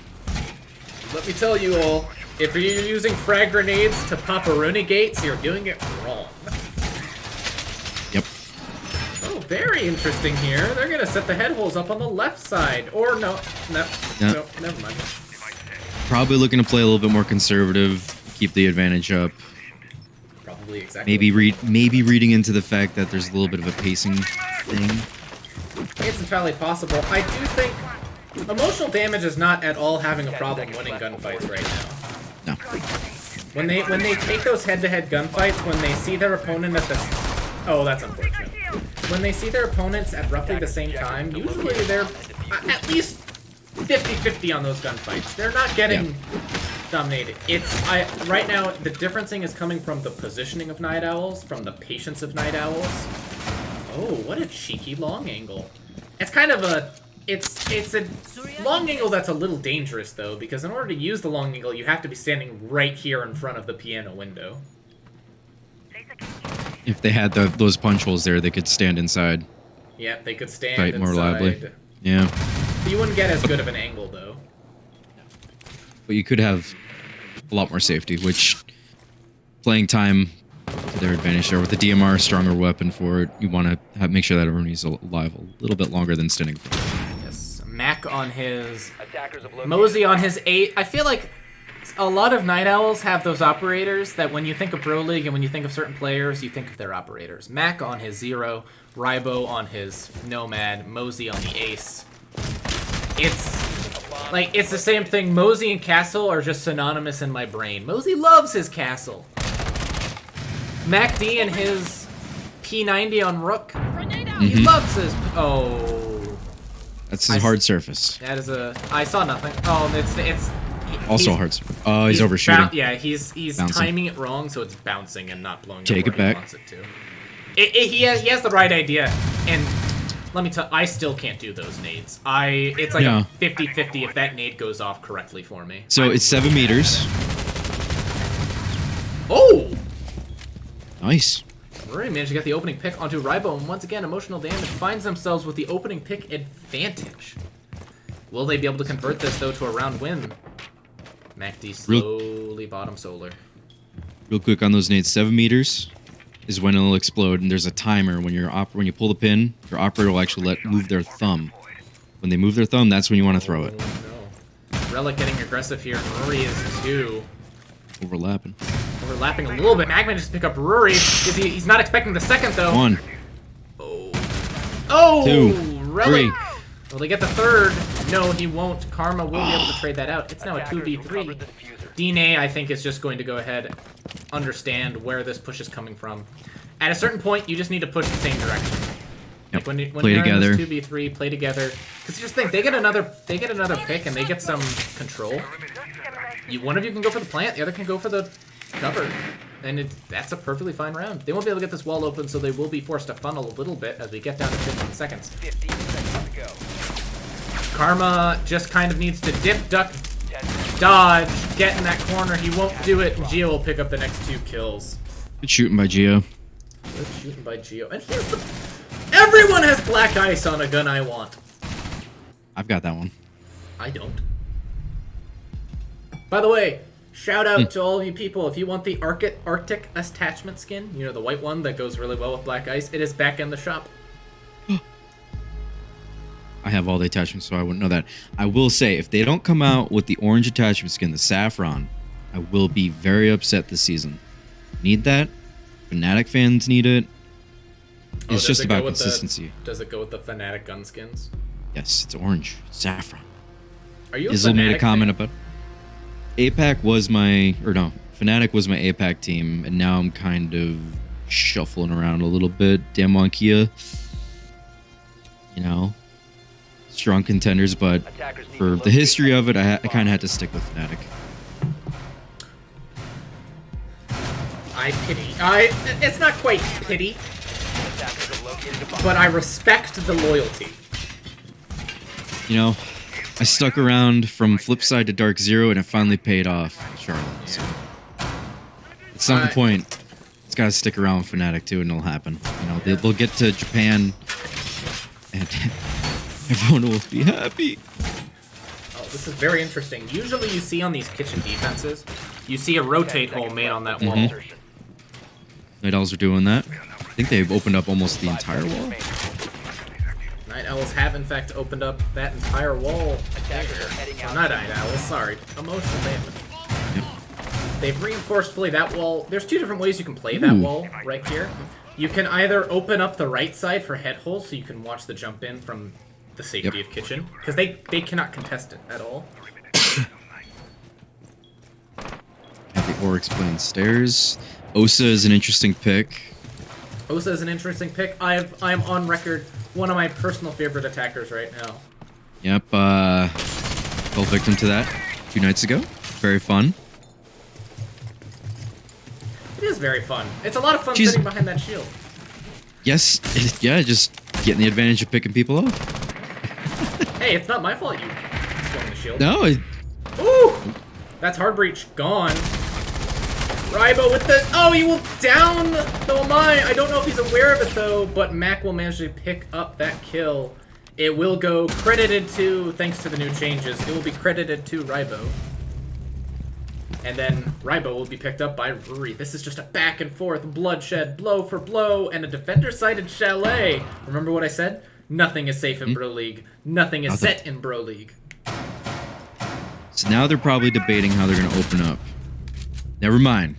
Let me tell you all, if you're using frag grenades to pop a gates, you're doing it wrong. Yep. Oh, very interesting here. They're going to set the head holes up on the left side. Or no, Yeah. never mind. Probably looking to play a little bit more conservative, keep the advantage up. Probably probably exactly. Maybe reading into the fact that there's a little bit of a pacing thing. It's entirely possible. I do think emotional damage is not at all having a problem winning gunfights right now. No. When they take those head-to-head gunfights, when they see their opponent at the... Oh, that's unfortunate. When they see their opponents at roughly the same time, usually they're at least 50-50 on those gunfights. They're not getting dominated. Right now, the differencing is coming from the positioning of Night Owls, from the patience of Night Owls. Oh, what a cheeky long angle. It's kind of a... It's a long angle that's a little dangerous, though, because in order to use the long angle, you have to be standing right here in front of the piano window. If they had those punch holes there, they could stand inside. Yeah, they could stand Fight more inside. reliably. Yeah. You wouldn't get as good of an angle, though. But you could have a lot more safety, which playing time to their advantage there with the DMR, stronger weapon for it. You want to make sure that everybody's alive a little bit longer than standing. Yes, Mac on his, Attackers have located Mosey on his 8. I feel like a lot of Night Owls have those operators that when you think of Pro League and when you think of certain players, you think of their operators. Mac on his 0, Rybo on his Nomad, Mosey on the Ace. It's the same thing. Mosey and Castle are just synonymous in my brain. Mosey loves his Castle. Mac D and his P90 on Rook. He loves his... Oh. That's a hard surface. That is a... I saw nothing. Oh, it's Also a hard surface. Oh, he's overshooting. Yeah, he's Bouncing. timing it wrong, so it's bouncing and not blowing Take up it where back. he wants it to. He has the right idea, and let me tell I still can't do those nades. It's like Yeah. a 50-50 if that nade goes off correctly for me. So it's 7 meters. Oh! Nice. Rory managed to get the opening pick onto Rybo, and once again, emotional damage finds themselves with the opening pick advantage. Will they be able to convert this, though, to a round win? MacD slowly bottom solar. Real quick on those nades, 7 meters is when it'll explode, and there's a timer when when you pull the pin. Your operator will actually move their thumb. When they move their thumb, that's when you want to throw it. Oh, no. Relic getting aggressive here. Rory is 2. Overlapping. Overlapping a little bit. Mag manages to pick up Rory. He's not expecting the second, though. 1. Oh! 2. Relic. 3. Will they get the third? No, he won't. Karma will be able to trade that out. It's now a Attackers 2v3. recovered the diffuser. DNA, I think, is just going to go ahead, understand where this push is coming from. At a certain point, you just need to push the same direction. Yep. Like when Play you're together. in this 2v3, play together. Because just think, they get another pick and they get some control. One of you can go for the plant, the other can go for the cover. And that's a perfectly fine round. They won't be able to get this wall open, so they will be forced to funnel a little bit as we get down to 15 seconds. 15 seconds to go. Karma just kind of needs to dip, duck, 10 dodge, get in that corner. He won't do it, and Geo will pick up the next 2 kills. Good shooting by Geo. Good shooting by Geo. And here's the... Everyone has black ice on a gun I want. I've got that one. I don't. By the way, shout out to all you people. If you want the Arctic attachment skin, you know, the white one that goes really well with black ice, it is back in the shop. I have all the attachments, so I wouldn't know that. I will say, if they don't come out with the orange attachment skin, the saffron, I will be very upset this season. Need that. Fnatic fans need it. Oh, It's does just it go about with consistency. Does it go with the Fnatic gun skins? Yes, it's orange. Saffron. Are you a Izzle made a Fnatic comment fan? about APAC was my... Or no, Fnatic was my APAC team, and now I'm kind of shuffling around a little bit. Damonkia. You know... Strong contenders, but Attackers need for to the history of it, I locate kind of had to stick with Fnatic. I pity. It's not quite pity, Attackers have located a bomb. but I respect the loyalty. You know, I stuck around from Flipside to Dark Zero, and it finally paid off in Charlotte. So at some point, it's got to stick around with Fnatic too, and it'll happen. You know, they'll get to Japan, and everyone will be happy. Oh, this is very interesting. Usually you see on these kitchen defenses, you see a rotate hole made on that wall. Insertion. Night Owls are doing that. I think they've opened up almost the entire wall. Night Owls have, in fact, opened up that entire wall. Attackers are heading Oh, out. not Night Owls, sorry. Emotional damage. they've reinforced fully that wall. There's two different ways you can play that Ooh. wall right here. You can either open up the right side for head holes so you can watch the jump in from the safety Yep. of kitchen. Because they cannot contest it at all. At the Oryx playing stairs. Osa is an interesting pick. Osa is an interesting pick. I am on record one of my personal favorite attackers right now. Yep, fell victim to that 2 nights ago. Very fun. It is very fun. It's a lot of fun She's- sitting behind that shield. Yes, yeah, just getting the advantage of picking people up. Hey, it's not my fault you swung the shield. No, Ooh! That's hard breach. Gone. Rybo with the... Oh, he will down the Omai. I don't know if he's aware of it, though, but Mac will manage to pick up that kill. It will go credited to, thanks to the new changes, it will be credited to Rybo. And then Rybo will be picked up by Ruri. This is just a back and forth, bloodshed, blow for blow, and a defender-sided chalet. Remember what I said? Nothing is safe in Bro League. Nothing is Nothing. set in Bro League. so now they're probably debating how they're going to open up. Never mind.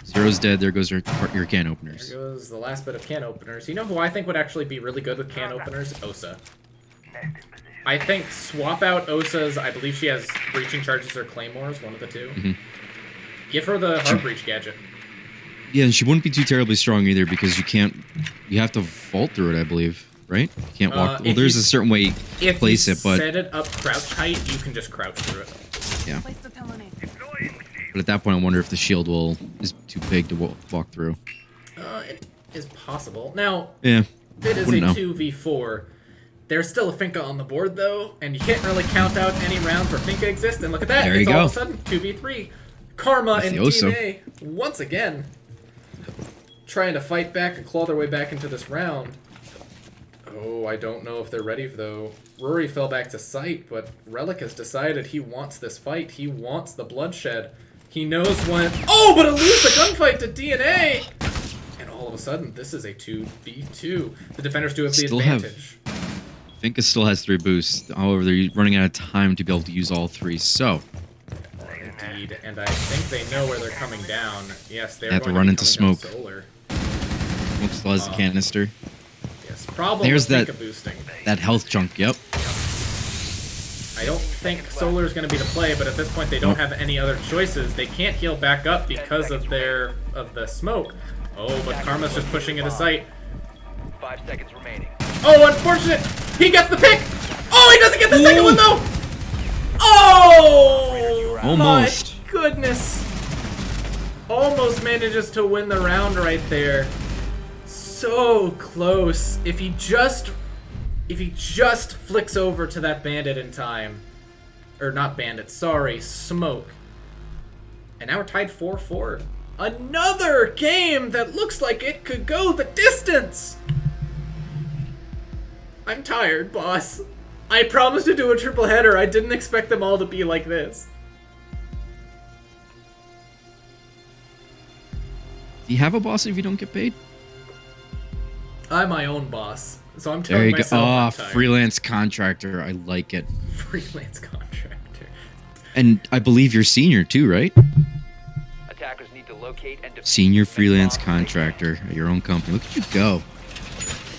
Zero's dead. There goes your can openers. There goes the last bit of can openers. You know who I think would actually be really good with can openers? Osa. I think swap out Osa's, I believe she has breaching charges or claymores, one of the two. Give her the hard breach gadget. Yeah, and she wouldn't be too terribly strong either because you have to vault through it, I believe, right? You can't walk. Well, if there's you- a certain way you If place you it, but set it up crouch height, you can just crouch through it. yeah. But at that point, I wonder if the shield is too big to walk through. It is possible. Now, Yeah. it is a Wouldn't know. 2v4. There's still a Finka on the board, though, and you can't really count out any rounds where Finka exists. And look at that, There it's you all go. of a sudden 2v3. Karma That's and the Oso. DNA, once again, trying to fight back and claw their way back into this round. Oh, I don't know if they're ready, though. Rory fell back to sight, but Relic has decided he wants this fight. He wants the bloodshed. He knows when... Oh, but it loses the gunfight to DNA! And all of a sudden, this is a 2v2. The defenders do have the Still have- advantage. Finka still has 3 boosts. However, they're running out of time to be able to use all 3. So, Indeed, and I think they know where they're coming down. Yes, they're They have to going run be into coming down smoke. Solar. Smoke still has the canister. Yes, problem There's with that- Finka boosting. That health chunk, yep. I don't think Solar is going to be the play, but at this point they don't Nope. have any other choices. They can't heal back up because of the smoke. Oh, but Karma's just pushing into sight. 5 seconds remaining. Oh, unfortunate! He gets the pick! Oh, he doesn't get the second one though! Oh! Almost. My goodness! Almost manages to win the round right there. So close. If he just flicks over to that bandit in time. Or not bandit, sorry, smoke. And now we're tied 4-4. Another game that looks like it could go the distance! I'm tired, boss. I promised to do a triple header. I didn't expect them all to be like this. Do you have a boss if you don't get paid? I'm my own boss, so I'm There telling you go. myself I'm Oh, tired. freelance contractor. I like it. Freelance contractor. And I believe you're senior too, right? Attackers need to locate and defuse Senior the freelance bomb. contractor at your own company. Look at you go.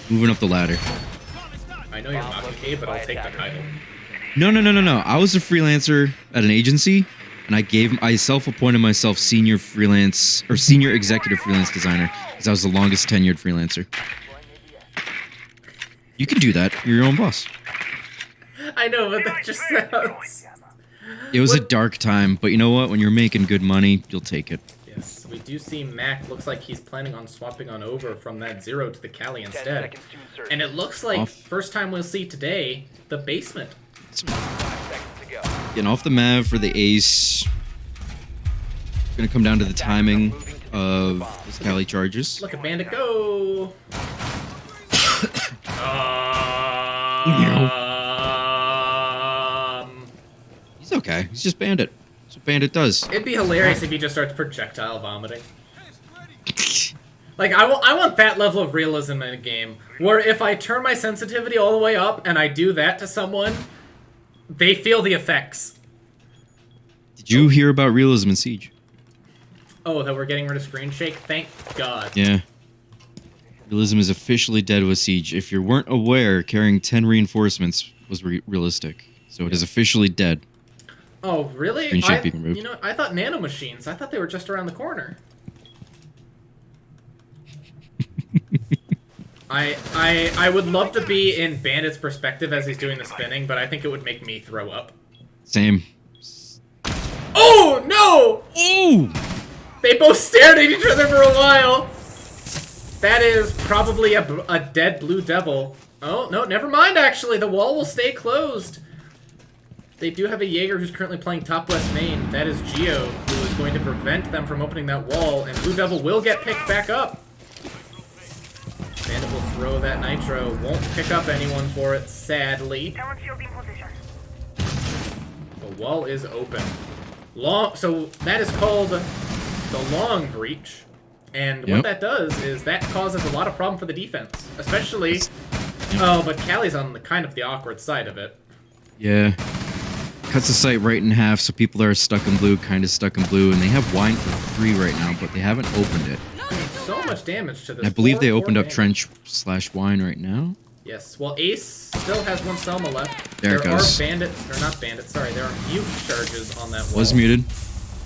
Moving up the ladder. I know you're not okay, but I'll take the title. No. I was a freelancer at an agency, and I self-appointed myself senior freelance or senior executive freelance designer because I was the longest tenured freelancer. You can do that. You're your own boss. I know, but that just sounds... It was a What- dark time, but you know what? When you're making good money, you'll take it. Yes, we do see Mac. Looks like he's planning on swapping on over from that Zero to the Cali 10 instead. seconds to insertion. And it looks like, Off. first time we'll see today, the basement. 5 seconds to go. Getting off the Mav for the ace. Gonna come down to the timing of his Cali charges. Look at Bandit go! He's okay. He's just Bandit. That's what Bandit does. It'd be hilarious if he just starts projectile vomiting. Like, I want that level of realism in a game, where if I turn my sensitivity all the way up and I do that to someone, they feel the effects. Did you hear about realism in Siege? Oh, that we're getting rid of screen shake? Thank God. Yeah. Realism is officially dead with Siege. If you weren't aware, carrying 10 reinforcements was realistic. So it is officially dead. Oh, really? Screen shake being removed. You know, I thought nanomachines. I thought they were just around the corner. I would love to be in Bandit's perspective as he's doing the spinning, but I think it would make me throw up. Same. Oh, no! Ooh! They both stared at each other for a while. That is probably a dead blue devil. Oh, no, never mind, actually. The wall will stay closed. They do have a Jaeger who's currently playing top west main. That is Geo, who is going to prevent them from opening that wall, and Blue Devil will get picked back up. Bandit will throw that Nitro. Won't pick up anyone for it, sadly. Talent shield in position. The wall is open. So that is called the long breach. And what that does is that causes a lot of problem for the defense. Especially... Oh, but Callie's on kind of the awkward side of it. Yeah. Cuts the site right in half, so people that are stuck in blue, kind of stuck in blue, and they have wine for free right now, but they haven't opened it. Doing so much damage to this. I believe they opened up damage. trench/wine right now. Yes. Well, Ace still has one Selma left. There it goes. Are bandits, or not bandits, sorry, there are mute charges on that wall. Was muted.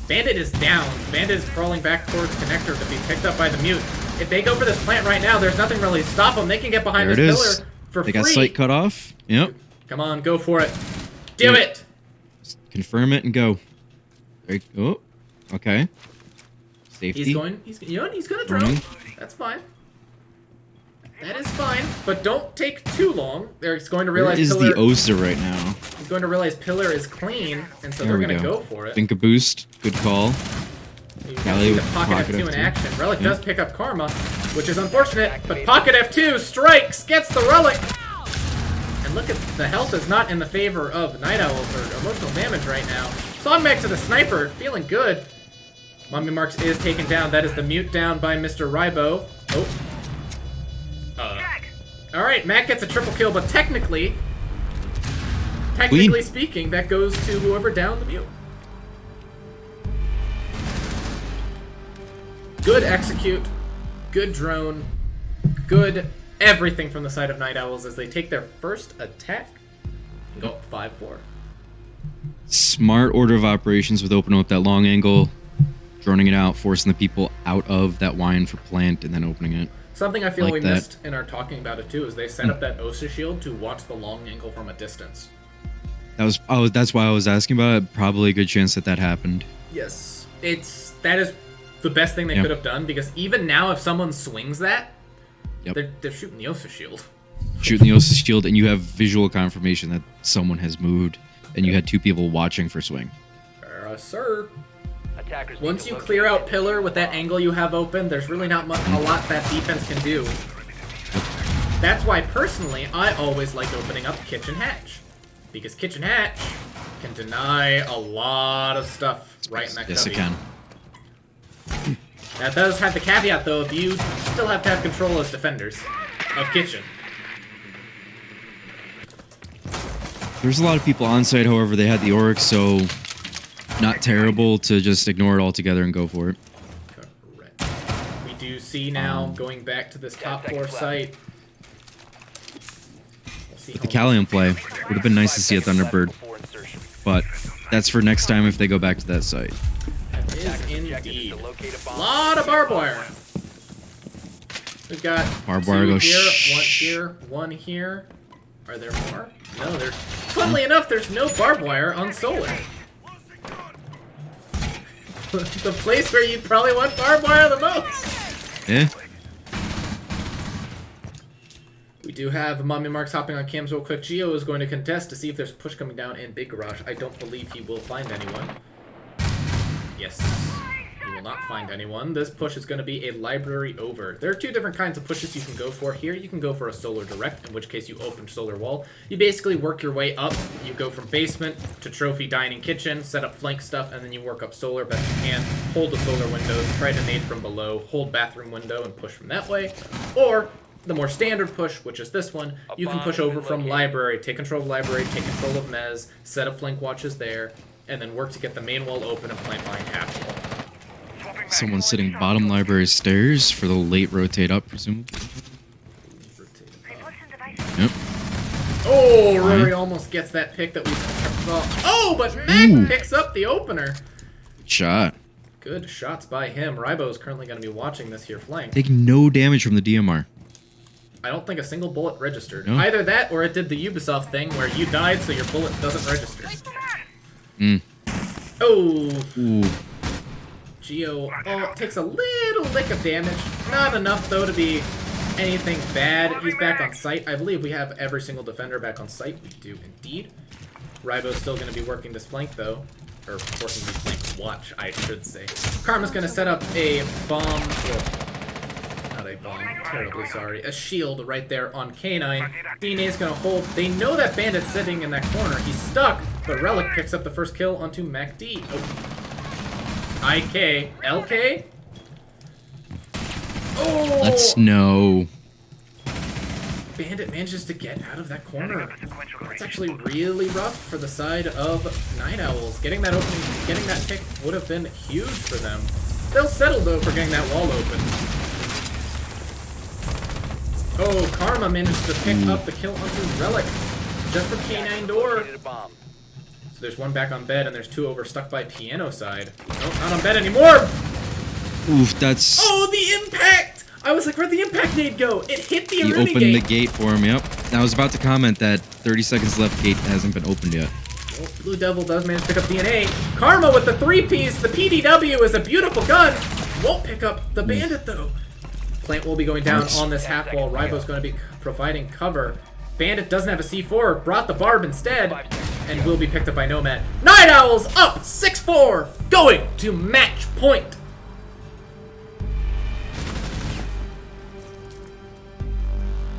Bandit is down. Bandit is crawling back towards Connector to be picked up by the mute. If they go for this plant right now, there's nothing really to stop them. They can get behind There this it is. pillar for They free. got site cut off. Yep. Come on, go for it. Do it! Confirm it and go. There you go. Oh, okay. Safety. He's going to drone. Running. That's fine. That is fine, but don't take too long. They're going to Where realize is pillar. the Osa right now? He's going to realize pillar is clean, and so There they're we going to go. go for it. Think a boost. Good call. You can Callie see the with Pocket Pocket F2 in F2. action. Relic does pick up Karma, which is unfortunate, but Pocket F2 strikes, gets the Relic! And look at the health is not in the favor of Night Owl for emotional damage right now. Song back to the sniper, feeling good. Mummy Marks is taken down. That is the mute down by Mr. Rybo. Oh. Alright, Matt gets a triple kill, but technically speaking, that goes to whoever downed the mute. Good execute, good drone, good everything from the side of Night Owls as they take their first attack. Go 5-4. Smart order of operations with opening up that long angle, droning it out, forcing the people out of that wine for plant, and then opening it. Something I feel Like we that. missed in our talking about it too is they set up that Osa shield to watch the long angle from a distance. That's why I was asking about it. Probably a good chance that happened. Yes, that is the best thing they could have done, because even now if someone swings that, they're shooting the Osa shield. Shooting the Osa shield, and you have visual confirmation that someone has moved, and you had two people watching for swing. Sir. Attackers need Once to you locate clear out and pillar with that angle you have open, there's really not much, a lot that defense can do. That's why personally I always like opening up Kitchen Hatch, because Kitchen Hatch can deny a lot of stuff right in that Yes, it cubby. can. That does have the caveat though, if you still have to have control as defenders of Kitchen. There's a lot of people on site, however, they had the Oryx, so not terrible to just ignore it altogether and go for it. Correct. We do see now, going back to this top floor site. We'll see The Callium play would have been nice to see a Thunderbird, before insertion. but that's for next time if they go back to that site. That is Objective is indeed. to locate a bomb. Lot of barbed wire. We've got Barbed wire two goes here, one here, one here. Are there more? No, there's... Funnily enough, there's no barbed wire on Solar. The place where you probably want barbed wire the most. Yeah? We do have Mommy Marks hopping on cams real quick. Geo is going to contest to see if there's push coming down in Big Garage. I don't believe he will find anyone. Yes. He will not find anyone. This push is going to be a library over. There are two different kinds of pushes you can go for. Here you can go for a Solar Direct, in which case you open Solar Wall. You basically work your way up. You go from basement to trophy dining kitchen, set up flank stuff, and then you work up Solar best you can. Hold the Solar windows, try to nade from below, hold bathroom window, and push from that way. Or the more standard push, which is this one, you can push over from library, take control of library, take control of Mez, set up flank watches there, and then work to get the main wall open and flank behind half wall. Someone sitting bottom library stairs for the late rotate up, presumably. Repulsion device. Yep. Oh, Rory almost gets that pick that we saw. Oh, but Mac Ooh. picks up the opener. Good shot. Good shots by him. Rybo is currently going to be watching this here flank. Taking no damage from the DMR. I don't think a single bullet registered. No. Either that or it did the Ubisoft thing where you died so your bullet doesn't register. Mm. Oh, Ooh. Geo takes a little lick of damage. Not enough, though, to be anything bad. He's back on site. I believe we have every single defender back on site. We do indeed. Rybo's still going to be working this flank, though. Or working this flank watch, I should say. Karma's going to set up a bomb. Not a bomb. Terribly sorry. A shield right there on K9. DNA's going to hold. They know that Bandit's sitting in that corner. He's stuck, but Relic picks up the first kill onto MacD. Oh. IK. LK? Oh! Let's know. Bandit manages to get out of that corner. It's actually really rough for the side of Night Owls. Getting that opening, getting that pick would have been huge for them. They'll settle, though, for getting that wall open. Oh, Karma managed to pick up the kill onto Relic. Just from K9 door. Located a bomb. So there's one back on bed, and there's two over stuck by piano side. Nope, not on bed anymore! Oof, that's... Oh, the impact! I was like, where'd the impact nade go? It hit the He Aruni opened gate. the gate for him, yep. I was about to comment that 30 seconds left, gate hasn't been opened yet. Well, Blue Devil does manage to pick up DNA. Karma with the 3-piece. The PDW is a beautiful gun. Won't pick up the Bandit, though. Plant will be going down on this half wall. Rybo's going to be providing cover. Bandit doesn't have a C4. Brought the Barb instead. And will be picked up by Nomad. Night Owls up 6-4. Going to match point.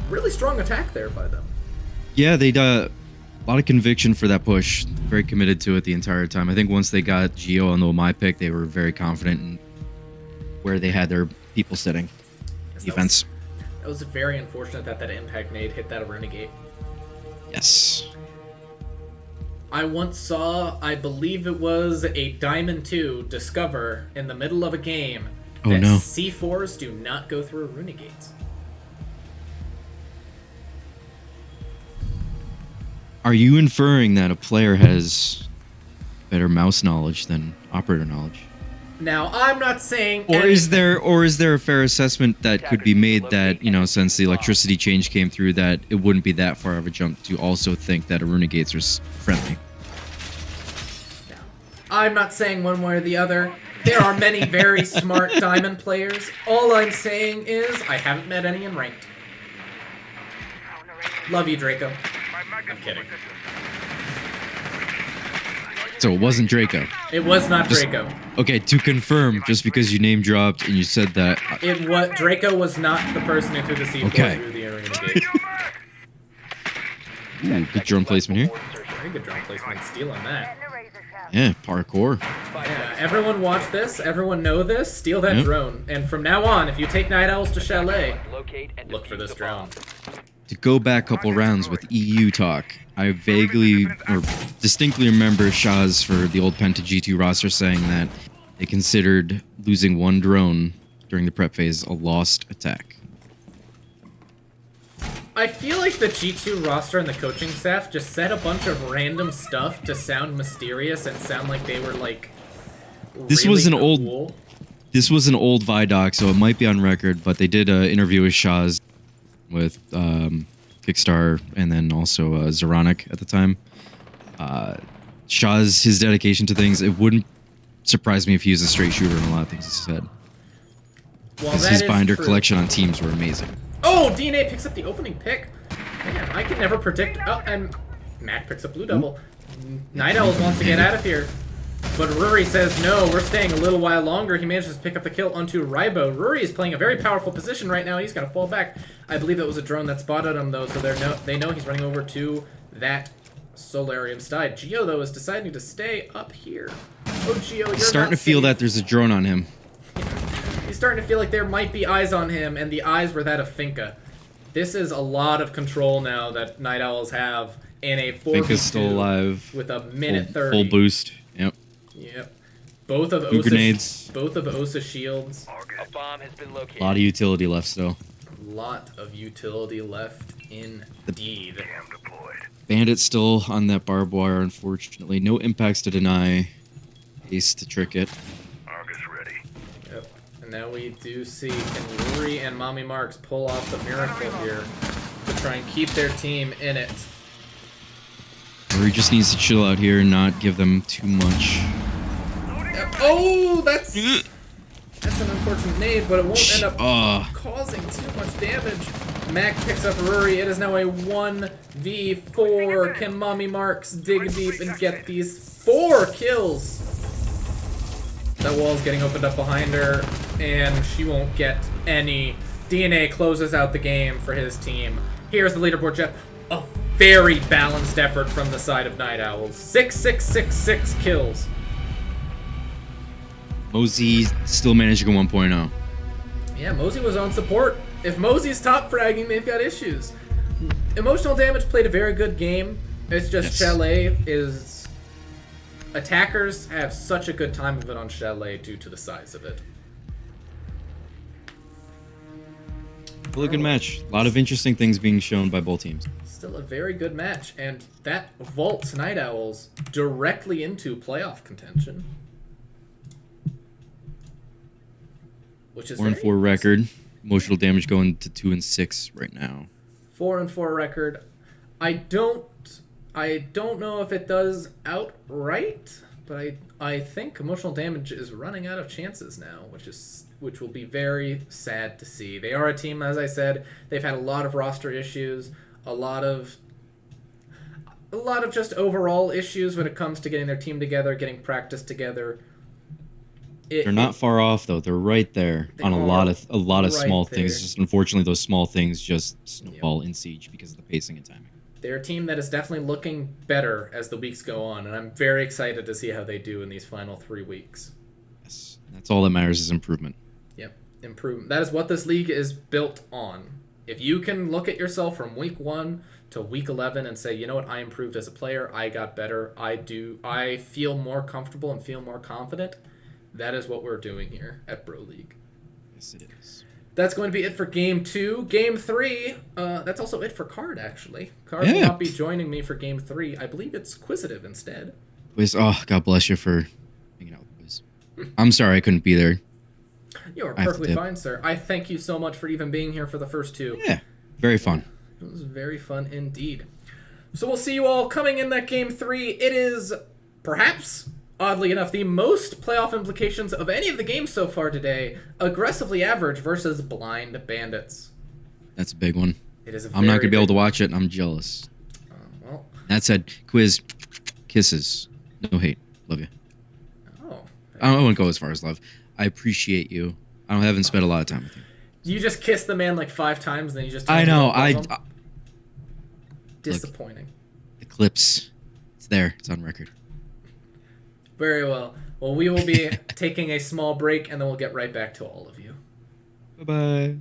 Really strong attack there by them. Yeah, they a lot of conviction for that push. Very committed to it the entire time. I think once they got Geo on the my pick, they were very confident in where they had their people sitting. Defense. That was very unfortunate that that impact nade hit that Renegade. Yes. I once saw, I believe it was a Diamond 2 discover in the middle of a game Oh, that no. C4s do not go through Renegades. Are you inferring that a player has better mouse knowledge than operator knowledge? Now, I'm not saying... Or is there a fair assessment that could be made that, you know, since the electricity change came through, that it wouldn't be that far of a jump to also think that Aruna Gates are friendly? I'm not saying one way or the other. There are many very smart Diamond players. All I'm saying is I haven't met any in ranked. Love you, Draco. I'm kidding. So it wasn't Draco. It was not Just- Draco. Okay, to confirm, just because you name dropped and you said that, Draco was not the person who threw the C4 Okay. through the Arena Gate. ooh, good drone placement here. Very good drone placement, stealing that. Yeah, parkour. Yeah, everyone watch this, everyone know this, steal that Yep. drone. And from now on, if you take Night Owls to Chalet, Locate and look for defuse this the drone. bomb. To go back a couple rounds with EU talk, I vaguely or distinctly remember Shaz for the old Penta G2 roster saying that they considered losing one drone during the prep phase a lost attack. I feel like the G2 roster and the coaching staff just said a bunch of random stuff to sound mysterious and sound like they were like This really was an cool. old- This was an old Vidoc, so it might be on record, but they did an interview with Shaz with Kickstar and then also Zeronic at the time. Shaz, his dedication to things, it wouldn't surprise me if he was a straight shooter in a lot of things he said. Well, Because that his is binder true. collection on teams were amazing. Oh, DNA picks up the opening pick. Man, I can never predict. Oh, and Mac picks up Blue Double. Night Owls wants to get out of here. But Ruri says, no, we're staying a little while longer. He manages to pick up the kill onto Rybo. Ruri is playing a very powerful position right now. He's going to fall back. I believe that was a drone that spotted him, though, so they know he's running over to that Solarium side. Geo, though, is deciding to stay up here. Oh, Geo, you're He's starting not to feel safe. that there's a drone on him. He's starting to feel like there might be eyes on him, and the eyes were that of Finka. This is a lot of control now that Night Owls have in a 4v2 Finka's still alive. with a minute Full 30. boost. Yep. Yep. Both of Two Osa grenades. both of Osa shields. A bomb has been located. A lot of utility left still. Lot of utility left indeed. Cam deployed. Bandit's still on that barbed wire, unfortunately. No impacts to deny. Ace to trick it. Argus ready. Yep. And now we do see can Rory and Mommy Marks pull off the miracle here to try and keep their team in it. Or he just needs to chill out here and not give them too much. Yep. Oh, that's an unfortunate nade, but it won't end up causing too much damage. Mac picks up Rory. It is now a 1v4. Can Mommy Marks dig deep and get these 4 kills? That wall's getting opened up behind her, and she won't get any. DNA closes out the game for his team. Here's the leaderboard, Jeff. A very balanced effort from the side of Night Owls. 6 kills. Mosey still managed to go 1.0. Yeah, Mosey was on support. If Mosey's top fragging, they've got issues. Emotional Damage played a very good game. It's just Yes. Chalet is... Attackers have such a good time of it on Chalet due to the size of it. Really good match. A lot of interesting things being shown by both teams. Still a very good match, and that vaults Night Owls directly into playoff contention. Which is 4-4 record. Emotional damage going to 2-6 right now. 4-4 record. I don't know if it does outright, but I think Emotional Damage is running out of chances now, which will be very sad to see. They are a team, as I said, they've had a lot of roster issues, a lot of just overall issues when it comes to getting their team together, getting practice together. They're not far off though. They're right there They on a lot of right small there. things. Just unfortunately, those small things just snowball in Siege because of the pacing and timing. They're a team that is definitely looking better as the weeks go on, and I'm very excited to see how they do in these final 3 weeks. Yes, that's all that matters is improvement. Yep, improvement. That is what this league is built on. If you can look at yourself from week 1 to week 11 and say, you know what, I improved as a player, I got better, I feel more comfortable and feel more confident, that is what we're doing here at Bro League. Yes, it is. That's going to be it for Game 2. Game 3, that's also it for Card, actually. Card will Yeah. not be joining me for Game 3. I believe it's Quisitive instead. Quiz, oh, God bless you for hanging out with Quiz. I'm sorry I couldn't be there. You are I have to perfectly dip. fine, sir. I thank you so much for even being here for the first 2. Yeah, very fun. It was very fun indeed. So we'll see you all coming in that Game 3. It is, perhaps, oddly enough, the most playoff implications of any of the games so far today. Aggressively Average versus Blind Bandits. That's a big one. It is. I'm not going to be able to watch it, and I'm jealous. Well, That said, Quiz, kisses. No hate. Love you. oh. I wouldn't go as far as love. I appreciate you. I haven't spent a lot of time with you. You just kissed the man like 5 times, then you just. I know. Disappointing. The clips. It's there. It's on record. Very well. Well, we will be taking a small break, and then we'll get right back to all of you. Bye-bye.